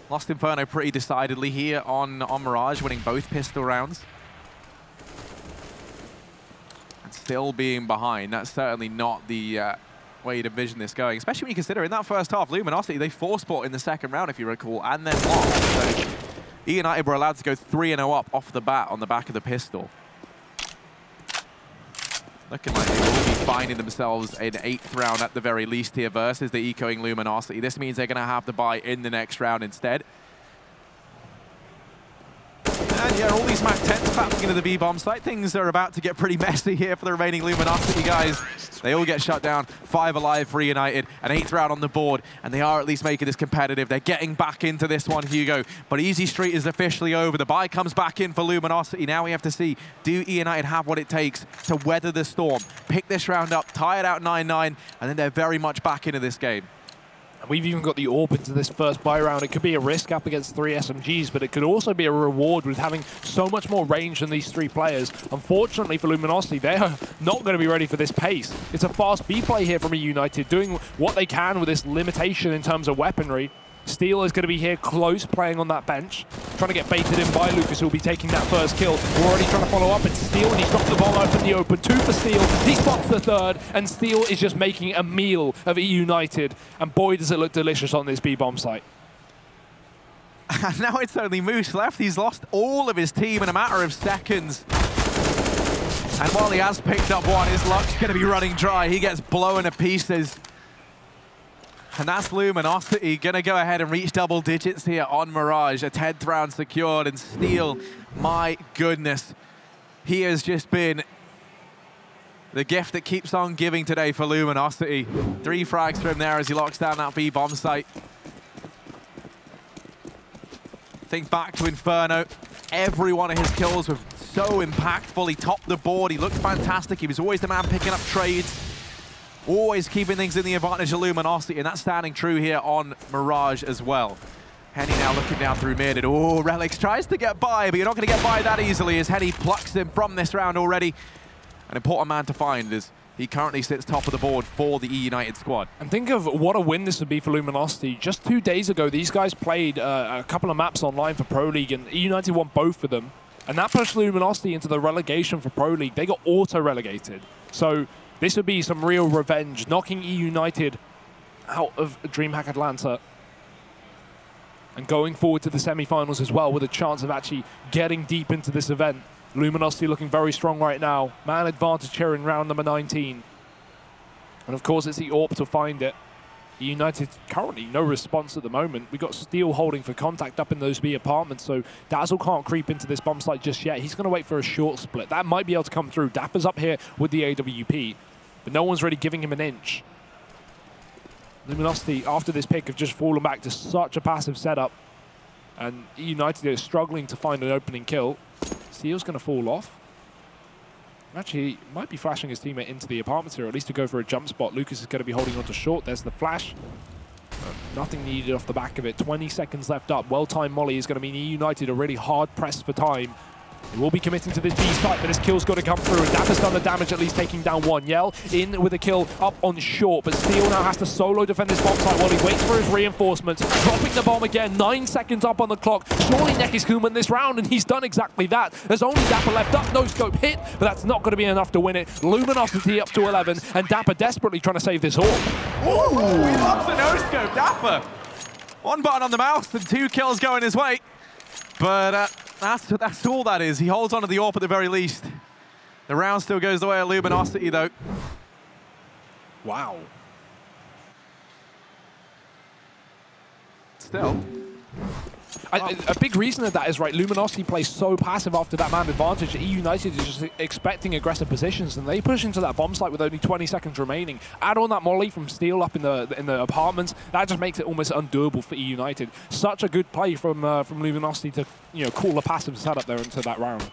lost Inferno pretty decidedly here on Mirage, winning both pistol rounds. And still being behind. That's certainly not the way you'd envision this going, especially when you consider in that first half, Luminosity, they force-bought in the second round, if you recall, and then lost. So eUnited were allowed to go 3-0 up off the bat on the back of the pistol. Looking like they will be finding themselves an 8th round at the very least here versus the ecoing Luminosity. This means they're going to have to buy in the next round instead. And yeah, all these Mac 10s clapping into the B-bomb site. Things are about to get pretty messy here for the remaining Luminosity guys. They all get shut down. 5 alive for United. An 8th round on the board. And they are at least making this competitive. They're getting back into this one, Hugo. But Easy Street is officially over. The buy comes back in for Luminosity. Now we have to see, do United have what it takes to weather the storm? Pick this round up, tie it out 9-9, and then they're very much back into this game. We've even got the AWP into this first buy round. It could be a risk up against 3 SMGs, but it could also be a reward with having so much more range than these 3 players. Unfortunately for Luminosity, they are not going to be ready for this pace. It's a fast B play here from eUnited, doing what they can with this limitation in terms of weaponry. Steel is going to be here close, playing on that bench, trying to get baited in by Lucas, who will be taking that first kill. We're already trying to follow up. It's Steel, and he's dropped the bomb out in the open. 2 for Steel. He spots the 3rd, and Steel is just making a meal of eUnited. And boy, does it look delicious on this B-bomb site. And now it's only Moose left. He's lost all of his team in a matter of seconds. And while he has picked up one, his luck's going to be running dry. He gets blown to pieces. And that's Luminosity going to go ahead and reach double digits here on Mirage. A 10th round secured, and Steel, my goodness, he has just been the gift that keeps on giving today for Luminosity. 3 frags for him there as he locks down that B-bomb site. Think back to Inferno. Every one of his kills were so impactful. He topped the board. He looked fantastic. He was always the man picking up trades. Always keeping things in the advantage of Luminosity, and that's standing true here on Mirage as well. Henny now looking down through mid, and oh, Relics tries to get by, but you're not going to get by that easily as Henny plucks him from this round already. An important man to find as he currently sits top of the board for the eUnited squad. And think of what a win this would be for Luminosity. Just 2 days ago, these guys played a couple of maps online for Pro League, and eUnited won both of them. And that pushed Luminosity into the relegation for Pro League. They got auto-relegated. So this would be some real revenge, knocking eUnited out of DreamHack Atlanta and going forward to the semi-finals as well with a chance of actually getting deep into this event. Luminosity looking very strong right now. Man advantage here in round number 19. And of course, it's the AWP to find it. eUnited currently no response at the moment. We've got Steel holding for contact up in those B apartments, so Dazzle can't creep into this bomb site just yet. He's going to wait for a short split. That might be able to come through. Dapper's up here with the AWP, but no one's really giving him an inch. Luminosity, after this pick, have just fallen back to such a passive setup, and eUnited is struggling to find an opening kill. Steel's going to fall off. Actually, he might be flashing his teammate into the apartments here, at least to go for a jump spot. Lucas is going to be holding on to short. There's the flash. Nothing needed off the back of it. 20 seconds left up. Well-timed molly is going to mean eUnited are really hard pressed for time. They will be committing to this B site, but his kill's got to come through, and Dapper's done the damage, at least taking down one. Yell in with a kill up on short, but Steel now has to solo defend this bomb site while he waits for his reinforcements. Dropping the bomb again, 9 seconds up on the clock. Surely Neck is human this round, and he's done exactly that. There's only Dapper left up, no scope hit, but that's not going to be enough to win it. Luminosity up to 11, and Dapper desperately trying to save this all. Ooh, he loves the no-scope, Dapper. 1 button on the mouse and 2 kills going his way. But That's all that is. He holds onto the AWP at the very least. The round still goes the way of Luminosity, though. Wow. Still. A big reason of that is, right, Luminosity plays so passive after that man advantage. eUnited is just expecting aggressive positions, and they push into that bomb site with only 20 seconds remaining. Add on that molly from Steel up in the apartments, that just makes it almost undoable for eUnited. Such a good play from Luminosity to, you know, call a passive setup there into that round.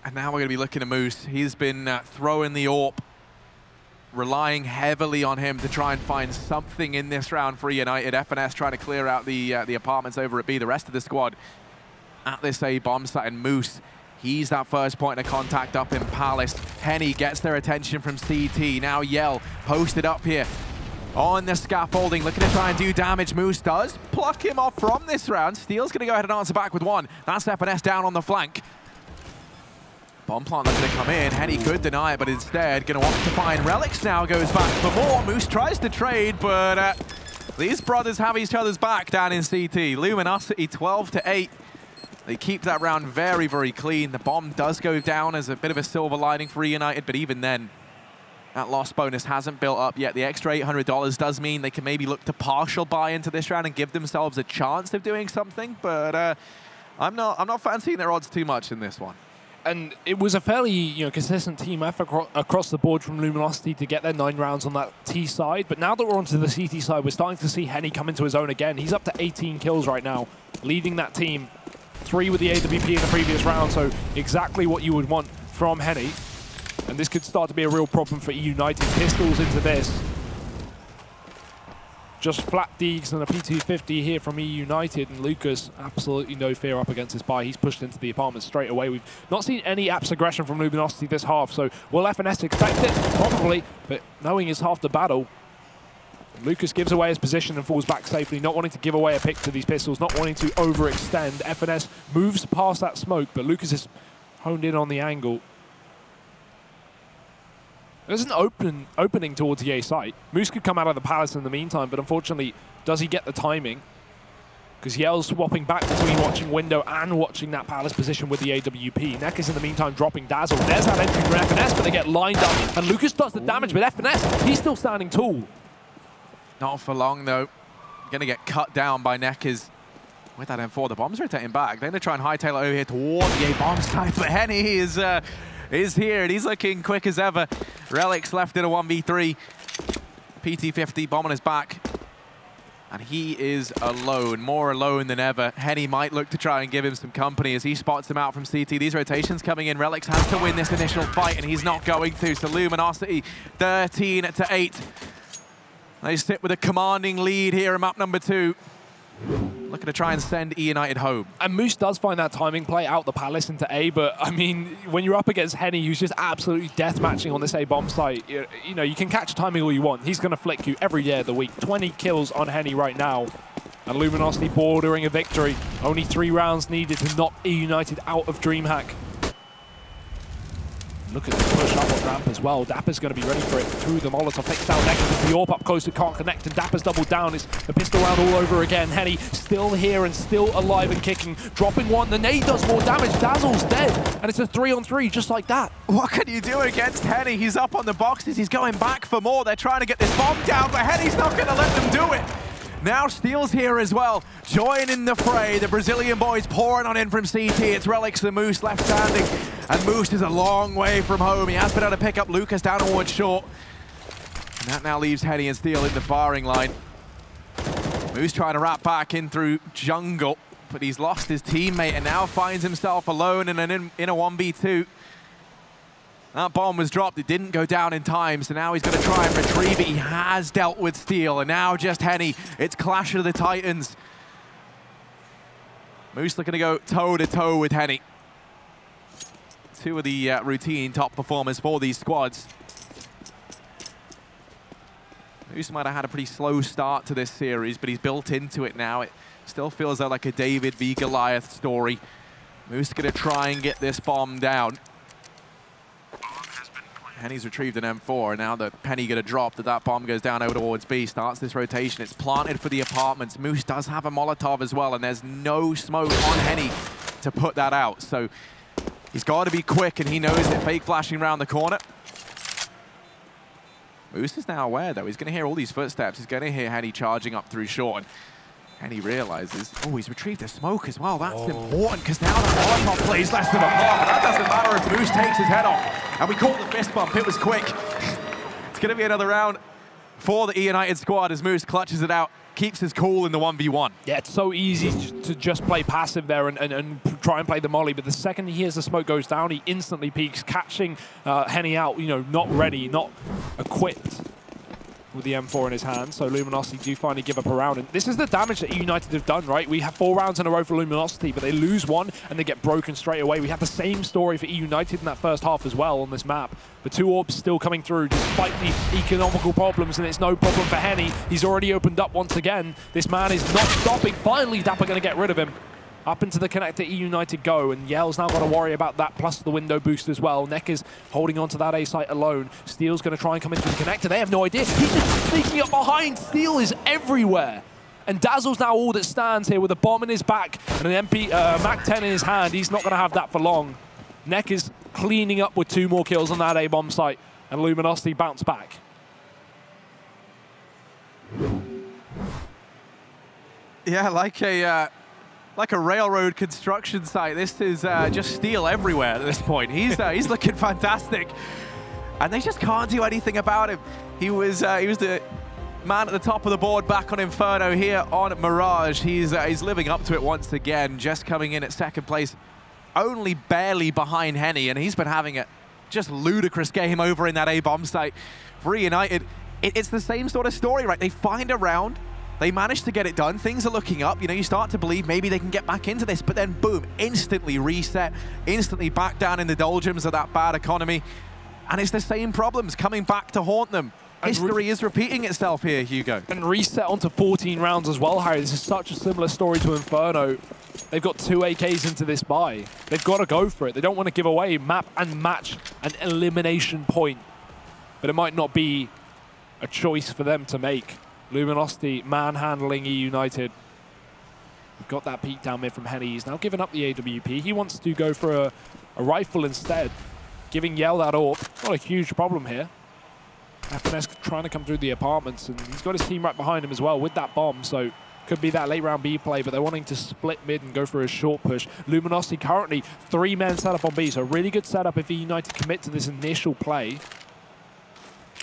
And now we're going to be looking at Moose. He's been throwing the AWP, relying heavily on him to try and find something in this round for eUnited. FNS trying to clear out the apartments over at B. The rest of the squad at this A bomb site, and Moose, he's that first point of contact up in Palace. Henny gets their attention from CT. Now Yell posted up here on the scaffolding, looking to try and do damage. Moose does pluck him off from this round. Steel's going to go ahead and answer back with one. That's FNS down on the flank. Bomb plant that's going to come in. Henny could deny it, but instead going to want to find Relics. Now goes back for more. Moose tries to trade, but these brothers have each other's back down in CT. Luminosity 12-8. They keep that round very, very clean. The bomb does go down as a bit of a silver lining for eUnited, but even then, that loss bonus hasn't built up yet. The extra $800 does mean they can maybe look to partial buy into this round and give themselves a chance of doing something, but I'm not fancying their odds too much in this one. And it was a fairly, you know, consistent team effort across the board from Luminosity to get their 9 rounds on that T side. But now that we're onto the CT side, we're starting to see Henny come into his own again. He's up to 18 kills right now, leading that team. 3 with the AWP in the previous round, so exactly what you would want from Henny. And this could start to be a real problem for eUnited. Pistols into this. Just flat Deegs and a P250 here from eUnited, and Lucas, absolutely no fear up against this buy. He's pushed into the apartment straight away. We've not seen any apps aggression from Luminosity this half, so will FNS expect it? Probably, but knowing is half the battle. Lucas gives away his position and falls back safely, not wanting to give away a pick to these pistols, not wanting to overextend. FNS moves past that smoke, but Lucas is honed in on the angle. There's an opening towards the A site. Moose could come out of the Palace in the meantime, but unfortunately, does he get the timing? Because Yell's swapping back between watching window and watching that Palace position with the AWP. Neck is in the meantime dropping Dazzle. There's that entry for FNS, but they get lined up. And Lucas does the damage, but FNS, he's still standing tall. Not for long, though. Going to get cut down by Neckers with that M4. The bomb's rotating back. They're going to try and hightail it over here toward the A bomb site, but Henny is here, and he's looking quick as ever. Relics left in a 1v3. PT50 bomb on his back. And he is alone, more alone than ever. Henny might look to try and give him some company as he spots him out from CT. These rotations coming in. Relics has to win this initial fight, and he's not going to. So Luminosity 13-8. They sit with a commanding lead here in map number 2. Looking to try and send eUnited home. And Moose does find that timing play out the Palace into A, but I mean, when you're up against Henny, who's just absolutely death matching on this A bomb site, you know, you can catch timing all you want. He's going to flick you every day of the week. 20 kills on Henny right now. And Luminosity bordering a victory. Only 3 rounds needed to knock eUnited out of DreamHack. Look at the push up on Ramp as well. Dapper's going to be ready for it. Through the Molotov, takes down Neckers. The AWP up close, it can't connect, and Dapper's doubled down. It's the pistol round all over again. Henny still here and still alive and kicking. Dropping one, the nade does more damage. Dazzle's dead, and it's a 3-on-3 just like that. What can you do against Henny? He's up on the boxes. He's going back for more. They're trying to get this bomb down, but Henny's not going to let them do it. Now Steel's here as well, joining the fray. The Brazilian boys pouring on in from CT. It's Relics and Moose left standing, and Moose is a long way from home. He has been able to pick up Lucas down towards short. And that now leaves Henny and Steel in the firing line. Moose trying to wrap back in through jungle, but he's lost his teammate and now finds himself alone in a 1v2. That bomb was dropped, it didn't go down in time, so now he's going to try and retrieve it. He has dealt with Steel, and now just Henny. It's Clash of the Titans. Moose looking to go toe-to-toe with Henny. 2 of the routine top performers for these squads. Moose might have had a pretty slow start to this series, but he's built into it now. It still feels like a David v. Goliath story. Moose going to try and get this bomb down. Henny's retrieved an M4, and now the Penny going to drop, that bomb goes down over towards B, starts this rotation. It's planted for the apartments. Moose does have a Molotov as well, and there's no smoke on Henny to put that out. So he's got to be quick, and he knows it. Fake flashing around the corner. Moose is now aware, though. He's going to hear all these footsteps. He's going to hear Henny charging up through short. And he realizes, oh, he's retrieved a smoke as well. That's important, because now the Molotov plays less than a bomb. That doesn't matter if Moose takes his head off. And we caught the fist bump. It was quick. It's going to be another round for the eUnited squad as Moose clutches it out, keeps his cool in the 1v1. Yeah, it's so easy to just play passive there and try and play the molly, but the second he hears the smoke goes down, he instantly peeks, catching Henny out, you know, not ready, not equipped with the M4 in his hand. So Luminosity do finally give up a round, and this is the damage that eUnited have done, right? We have 4 rounds in a row for Luminosity, but they lose one and they get broken straight away. We have the same story for eUnited in that first half as well on this map. The 2 orbs still coming through despite the economical problems, and it's no problem for Henny. He's already opened up once again. This man is not stopping. Finally, Dapper going to get rid of him. Up into the connector, eUnited go, and Yell's now got to worry about that, plus the window boost as well. Neck is holding on to that A site alone. Steel's going to try and come into the connector. They have no idea. He's just sneaking up behind. Steel is everywhere. And Dazzle's now all that stands here with a bomb in his back and an MAC-10 in his hand. He's not going to have that for long. Neck is cleaning up with 2 more kills on that A-bomb site, and Luminosity bounce back. Yeah, like a railroad construction site. This is just steel everywhere at this point. He's looking fantastic, and they just can't do anything about him. He was the man at the top of the board back on Inferno. Here on Mirage, he's living up to it once again, just coming in at 2nd place, only barely behind Henny, and he's been having a just ludicrous game over in that A-bomb site for eUnited. It's the same sort of story, right? They find a round, they manage to get it done. Things are looking up. You know, you start to believe maybe they can get back into this, but then boom, instantly reset, instantly back down in the doldrums of that bad economy. And it's the same problems coming back to haunt them. History is repeating itself here, Hugo. And reset onto 14 rounds as well, Harry. This is such a similar story to Inferno. They've got 2 AKs into this buy. They've got to go for it. They don't want to give away map and match an elimination point. But it might not be a choice for them to make. Luminosity manhandling eUnited. We've got that peek down mid from Henny. He's now given up the AWP. He wants to go for a rifle instead, giving Yell that AWP. Not a huge problem here. FNS trying to come through the apartments, and he's got his team right behind him as well with that bomb, so could be that late round B play, but they're wanting to split mid and go for a short push. Luminosity currently 3 men set up on B, so a really good setup if eUnited commit to this initial play.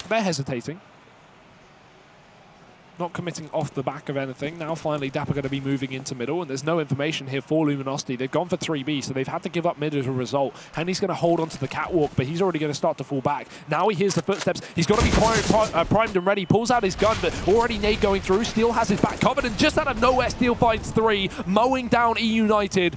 They're hesitating. Not committing off the back of anything. Now finally Dapper going to be moving into middle, and there's no information here for Luminosity. They've gone for 3B, so they've had to give up mid as a result. Henny's going to hold onto the catwalk, but he's already going to start to fall back. Now he hears the footsteps. He's got to be primed and ready. Pulls out his gun, but already nade going through. Steel has his back covered, and just out of nowhere, Steel finds 3, mowing down eUnited.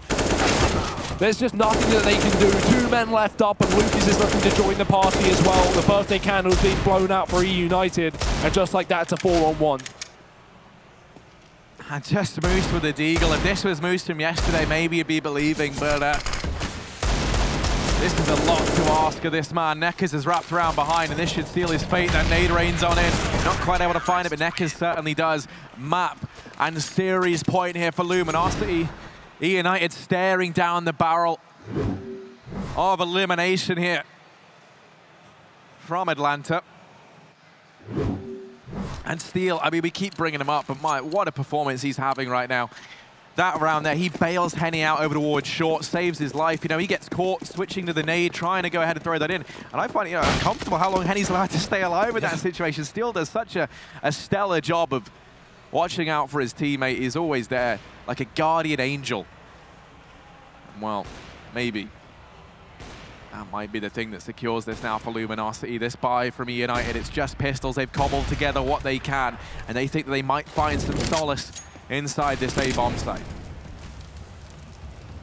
There's just nothing that they can do. 2 men left up, and Lucas is looking to join the party as well. The birthday candle's being blown out for eUnited, and just like that, it's a 4-on-1. And just Moose with the deagle. If this was Moose from yesterday, maybe you'd be believing, but this is a lot to ask of this man. Neckers is wrapped around behind, and this should seal his fate. That nade rains on in. Not quite able to find it, but Neckers certainly does. Map and series point here for Luminosity. eUnited staring down the barrel of elimination here from Atlanta. And Steel, I mean, we keep bringing him up, but my, what a performance he's having right now. That round there, he bails Henny out over towards short, saves his life. You know, he gets caught switching to the nade, trying to go ahead and throw that in. And I find it, you know, uncomfortable how long Henny's allowed to stay alive in that situation. Steel does such a stellar job of watching out for his teammate. He's always there, like a guardian angel. Well, maybe that might be the thing that secures this now for Luminosity. This buy from eUnited, it's just pistols. They've cobbled together what they can, and they think that they might find some solace inside this A-bomb site.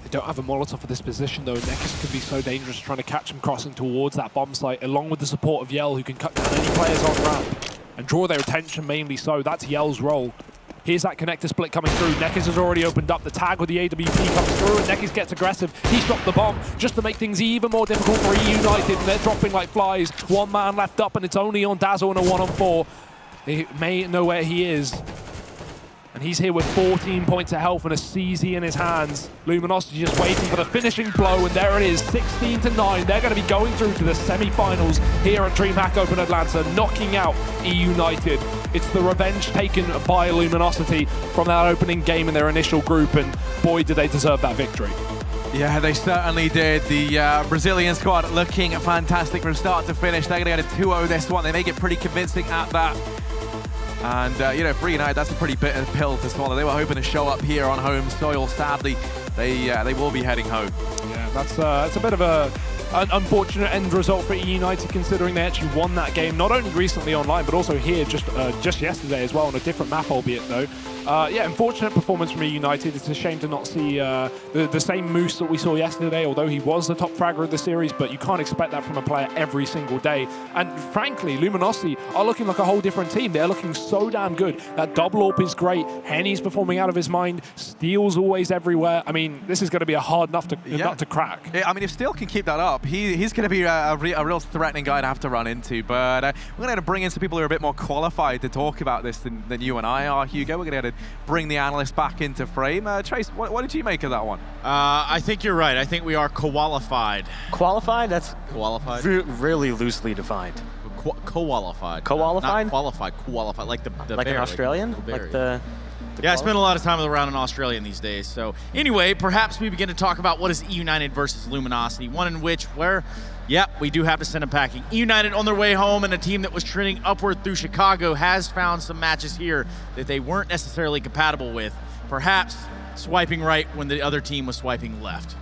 They don't have a Molotov for this position, though. Neckers could be so dangerous trying to catch him crossing towards that bomb site, along with the support of Yell, who can cut down any players on ramp and draw their attention mainly so. That's Yell's role. Here's that connector split coming through. Nekkis has already opened up. The tag with the AWP comes through, and Nekkis gets aggressive. He's dropped the bomb just to make things even more difficult for eUnited, and they're dropping like flies. One man left up, and it's only on Dazzle in a 1-on-4. They may know where he is. And he's here with 14 points of health and a CZ in his hands. Luminosity just waiting for the finishing blow, and there it is, 16-9. They're going to be going through to the semi-finals here at DreamHack Open Atlanta, knocking out eUnited. It's the revenge taken by Luminosity from that opening game in their initial group, and boy, did they deserve that victory. Yeah, they certainly did. The Brazilian squad looking fantastic from start to finish. They're going to get a 2-0 this one. They make it pretty convincing at that. And, you know, for eUnited, that's a pretty bitter pill to swallow. They were hoping to show up here on home soil. Sadly, they will be heading home. Yeah, that's a bit of an unfortunate end result for eUnited, considering they actually won that game, not only recently online, but also here just yesterday as well, on a different map, albeit though. Yeah, unfortunate performance from eUnited. It's a shame to not see the same Moose that we saw yesterday, although he was the top fragger of the series, but you can't expect that from a player every single day. And frankly, Luminosity are looking like a whole different team. They're looking so damn good. That double AWP is great. Henny's performing out of his mind. Steel's always everywhere. I mean, this is going to be a hard nut to crack. Yeah, I mean, if Steel can keep that up, he's going to be a real threatening guy to have to run into. But we're going to bring in some people who are a bit more qualified to talk about this than you and I are, Hugo. We're going to bring the analyst back into frame. Trace, what did you make of that one? I think you're right. I think we are qualified. Qualified? That's qualified. Really loosely defined. Qualified. Qualified? Not qualified. Qualified. Like the like bear, an Australian? Like the yeah, I spend a lot of time around in Australian these days. So anyway, perhaps we begin to talk about what is eUnited versus Luminosity, one in which yep, we do have to send them packing. eUnited on their way home, and a team that was trending upward through Chicago has found some matches here that they weren't necessarily compatible with. Perhaps swiping right when the other team was swiping left.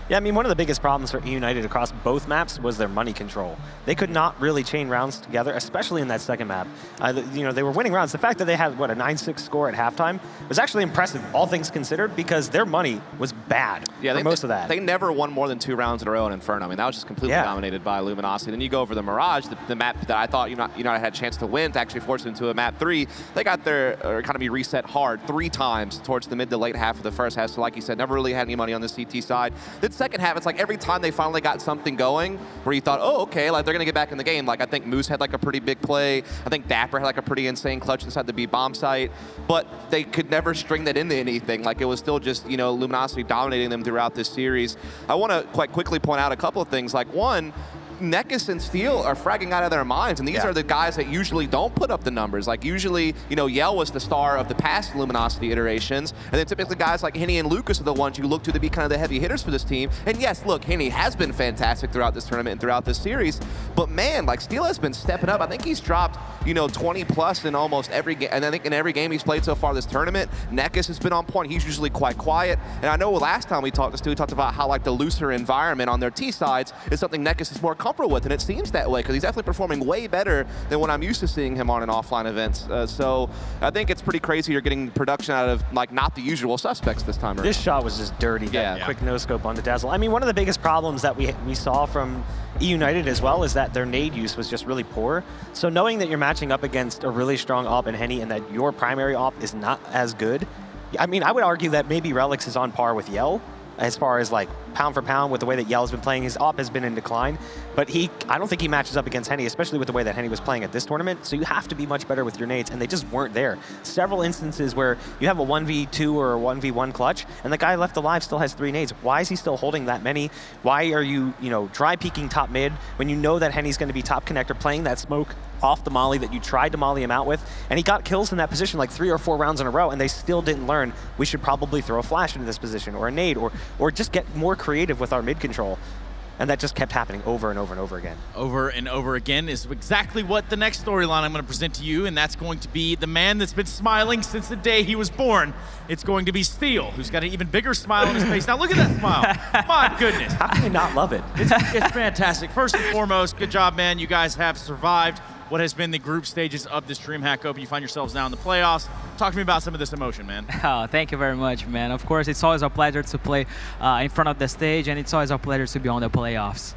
Yeah, I mean, one of the biggest problems for eUnited across both maps was their money control. They could not really chain rounds together, especially in that second map. You know, they were winning rounds. The fact that they had, what, a 9-6 score at halftime was actually impressive, all things considered, because their money was bad for most of that. They never won more than 2 rounds in a row in Inferno. I mean, that was just completely dominated by Luminosity. Then you go over the Mirage, the map that I thought United had a chance to win, to actually force it into a map 3. They got their economy reset hard 3 times towards the mid to late half of the first half. So like you said, never really had any money on the CT side. Then second half, it's like every time they finally got something going where you thought, oh, okay, like they're going to get back in the game. Like I think Moose had like a pretty big play. I think Dapper had like a pretty insane clutch inside the B bomb site. But they could never string that into anything. Like it was still just, you know, Luminosity dominating them throughout this series. I want to quite quickly point out a couple of things. Like one, Nekkis and Steel are fragging out of their minds, and these are the guys that usually don't put up the numbers. Like usually, you know, Yell was the star of the past Luminosity iterations, and then typically guys like Henny and Lucas are the ones you look to be kind of the heavy hitters for this team. And yes, look, Henny has been fantastic throughout this tournament and throughout this series, but man, like Steel has been stepping up. I think he's dropped, you know, 20 plus in almost every game, and I think in every game he's played so far this tournament. Nekkis has been on point. He's usually quite quiet, and I know last time we talked to Stu, we talked about how like the looser environment on their T sides is something Nekkis is more comfortable with, and it seems that way because he's definitely performing way better than what I'm used to seeing him on in offline events. So I think it's pretty crazy you're getting production out of like not the usual suspects this time around. This shot was just dirty. That quick no-scope on the Dazzle. I mean, one of the biggest problems that we saw from eUnited as well is that their nade use was just really poor. So knowing that you're matching up against a really strong AWP in Henny and that your primary AWP is not as good, I mean, I would argue that maybe Relix is on par with Yell as far as like pound for pound with the way that Yell's been playing. His AWP has been in decline, but I don't think he matches up against Henny, especially with the way that Henny was playing at this tournament. So you have to be much better with your nades, and they just weren't there. Several instances where you have a 1v2 or a 1v1 clutch, and the guy left alive still has 3 nades. Why is he still holding that many? Why are you, dry peeking top mid when you know that Henny's going to be top connector playing that smoke off the molly that you tried to molly him out with, and he got kills in that position like 3 or 4 rounds in a row, and they still didn't learn we should probably throw a flash into this position or a nade or just get more creative with our mid control. And that just kept happening over and over and over again. Over and over again is exactly what the next storyline I'm going to present to you, and that's going to be the man that's been smiling since the day he was born. It's going to be Steel, who's got an even bigger smile on his face. Now look at that smile. My goodness. How can you not love it? It's fantastic. First and foremost, good job, man. You guys have survived what has been the group stages of this DreamHack Open. You find yourselves now in the playoffs. Talk to me about some of this emotion, man. Oh, thank you very much, man. Of course, it's always a pleasure to play in front of the stage, and it's always a pleasure to be on the playoffs.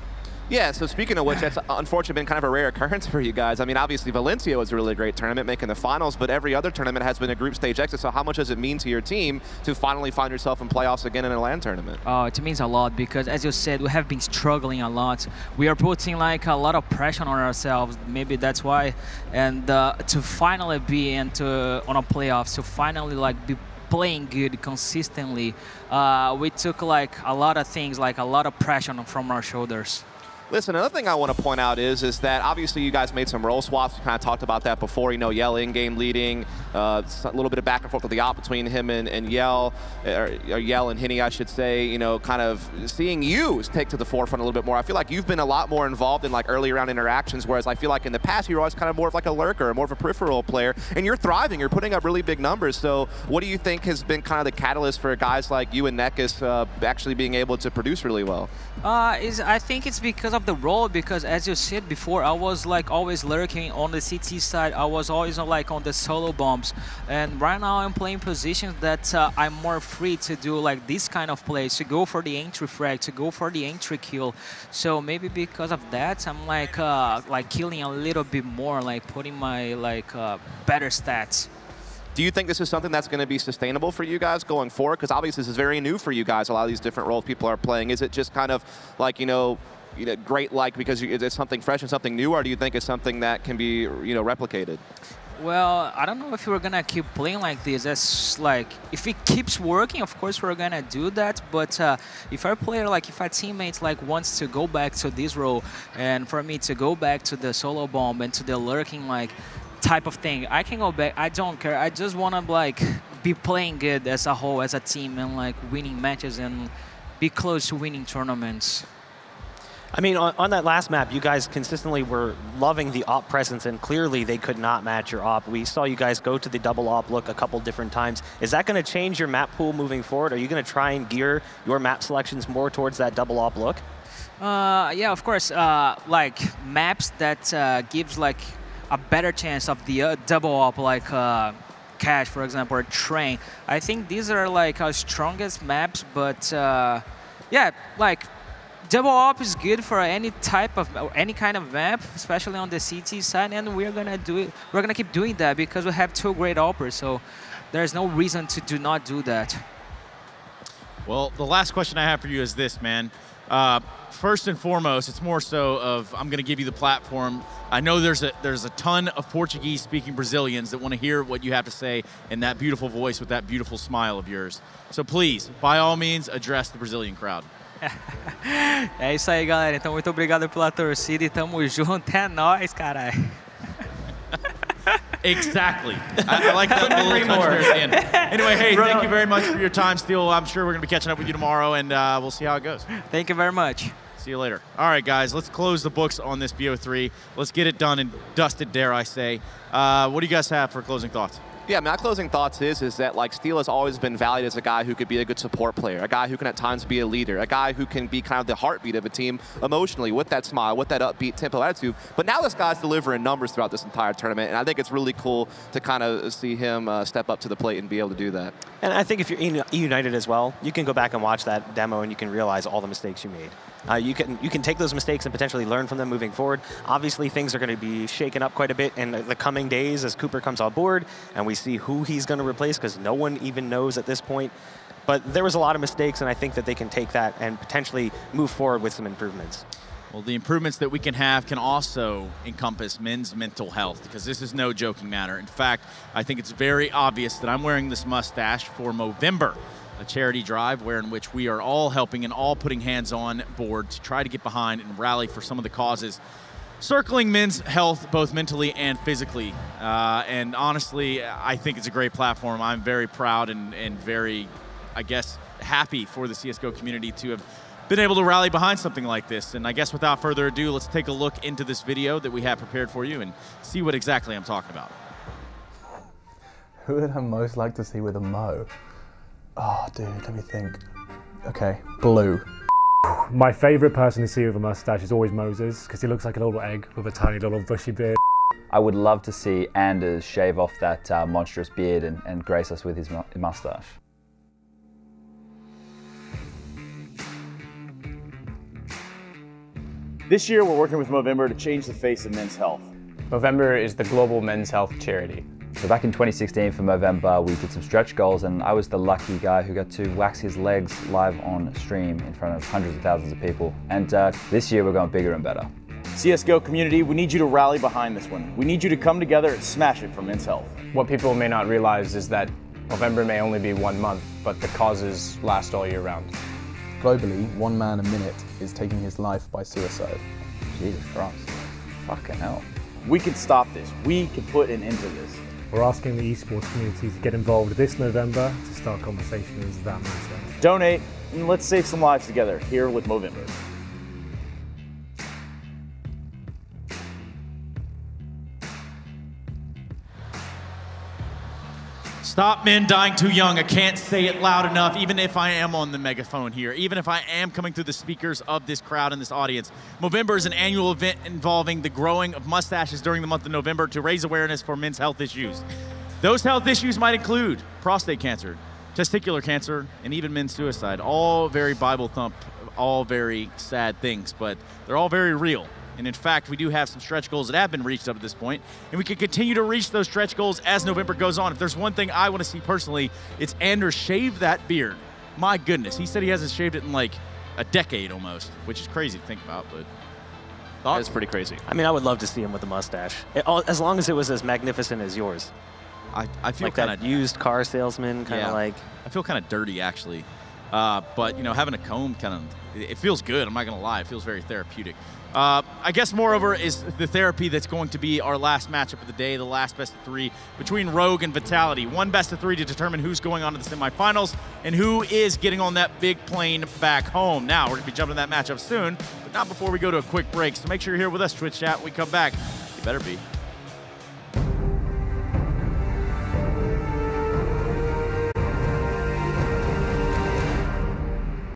Yeah, so speaking of which, that's unfortunately been kind of a rare occurrence for you guys. I mean, obviously Valencia was a really great tournament, making the finals, but every other tournament has been a group stage exit. So how much does it mean to your team to finally find yourself in playoffs again in a LAN tournament? Oh, it means a lot because, as you said, we have been struggling a lot. We are putting like a lot of pressure on ourselves. Maybe that's why. And to finally be on a playoffs, to finally like be playing good consistently, we took like a lot of things, like a lot of pressure from our shoulders. Listen, another thing I want to point out is that obviously you guys made some role swaps. We kind of talked about that before. You know, Yell in-game leading, a little bit of back and forth with the op between him and Yell, or Yell and Henny, I should say. You know, kind of seeing you take to the forefront a little bit more. I feel like you've been a lot more involved in like early round interactions, whereas I feel like in the past you were always kind of more of like a lurker, more of a peripheral player, and you're thriving. You're putting up really big numbers. So what do you think has been kind of the catalyst for guys like you and Nekus actually being able to produce really well? I think it's because of the role, because as you said before, I was like always lurking on the CT side. I was always like on the solo bombs, and right now I'm playing positions that I'm more free to do like this kind of plays, to go for the entry frag, to go for the entry kill. So maybe because of that, I'm like killing a little bit more, like putting my better stats. Do you think this is something that's going to be sustainable for you guys going forward? Because obviously this is very new for you guys, a lot of these different roles people are playing. Is it just kind of like, you know, great like because it's something fresh and something new, or do you think it's something that can be, you know, replicated? Well, I don't know if we're gonna keep playing like this. That's like, if it keeps working, of course we're gonna do that. But if our player, like if our teammate like wants to go back to this role, and for me to go back to the solo bomb and to the lurking like type of thing, I can go back. I don't care. I just wanna like be playing good as a whole, as a team, and like winning matches and be close to winning tournaments. I mean, on that last map, you guys consistently were loving the op presence, and clearly they could not match your op. We saw you guys go to the double op look a couple different times. Is that going to change your map pool moving forward? Are you going to try and gear your map selections more towards that double op look? Yeah, of course. Like maps that gives like a better chance of the double op, like Cash, for example, or Train. I think these are like our strongest maps, but yeah, like double op is good for any type of, any kind of map, especially on the CT side, and we're gonna do it. We're gonna keep doing that because we have two great oppers, so there's no reason to not do that. Well, the last question I have for you is this, man. First and foremost, it's more so of, I'm going to give you the platform. I know there's a ton of Portuguese-speaking Brazilians that want to hear what you have to say in that beautiful voice with that beautiful smile of yours. So please, by all means, address the Brazilian crowd. É isso aí, galera. Então, muito obrigado pela torcida e tamo junto. É nóis, caralho. Exactly. I like that little touch there at the end. Anyway, hey, thank you very much for your time, Steel. I'm sure we're going to be catching up with you tomorrow, and we'll see how it goes. Thank you very much. See you later. All right, guys, let's close the books on this BO3. Let's get it done and dusted, dare I say. What do you guys have for closing thoughts? Yeah, my closing thoughts is that like Steel has always been valued as a guy who could be a good support player, a guy who can at times be a leader, a guy who can be kind of the heartbeat of a team emotionally with that smile, with that upbeat tempo attitude. But now this guy's delivering numbers throughout this entire tournament, and I think it's really cool to kind of see him step up to the plate and be able to do that. And I think if you're in eUnited as well, you can go back and watch that demo and you can realize all the mistakes you made. You can take those mistakes and potentially learn from them moving forward. Obviously, things are going to be shaken up quite a bit in the coming days as Cooper comes on board and we see who he's going to replace, because no one even knows at this point. But there was a lot of mistakes, and I think that they can take that and potentially move forward with some improvements. Well, the improvements that we can have can also encompass men's mental health, because this is no joking matter. In fact, I think it's very obvious that I'm wearing this mustache for Movember, a charity drive in which we are all helping and all putting hands on board to try to get behind and rally for some of the causes circling men's health, both mentally and physically. And honestly, I think it's a great platform. I'm very proud and very, I guess, happy for the CSGO community to have been able to rally behind something like this. And I guess without further ado, let's take a look into this video that we have prepared for you and see what exactly I'm talking about. Who would I most like to see with a mo? Oh, dude, let me think. Okay, Blue. My favourite person to see with a mustache is always Moses, because he looks like a little egg with a tiny little bushy beard. I would love to see Anders shave off that monstrous beard and grace us with his mustache. This year, we're working with Movember to change the face of men's health. Movember is the global men's health charity. So back in 2016 for Movember, we did some stretch goals, and I was the lucky guy who got to wax his legs live on stream in front of hundreds of thousands of people. And this year, we're going bigger and better. CSGO community, we need you to rally behind this one. We need you to come together and smash it for men's health. What people may not realize is that Movember may only be 1 month, but the causes last all year round. Globally, 1 man a minute is taking his life by suicide. Jesus Christ. Fucking hell. We can stop this. We can put an end to this. We're asking the esports community to get involved this November to start conversations that matter. Donate, and let's save some lives together here with Movember. Stop men dying too young. I can't say it loud enough, even if I am on the megaphone here, even if I am coming through the speakers of this crowd and this audience. Movember is an annual event involving the growing of mustaches during the month of November to raise awareness for men's health issues. Those health issues might include prostate cancer, testicular cancer, and even men's suicide. All very Bible thump, all very sad things, but they're all very real. And in fact, we do have some stretch goals that have been reached up to this point, and we can continue to reach those stretch goals as November goes on. If there's one thing I want to see personally, it's Anders shave that beard. My goodness, he said he hasn't shaved it in like a decade almost, which is crazy to think about, but that's pretty crazy. I mean, I would love to see him with a mustache, as long as it was as magnificent as yours. I feel like kind that used car salesman, kind of like. I feel kind of dirty actually, but you know, having a comb kind of, it feels good. I'm not gonna lie, it feels very therapeutic. I guess moreover is the therapy that's going to be our last matchup of the day, the last best of 3 between Rogue and Vitality. 1 best of 3 to determine who's going on to the semifinals and who is getting on that big plane back home. Now, we're gonna be jumping to that matchup soon, but not before we go to a quick break. So make sure you're here with us, Twitch chat. When we come back, you better be.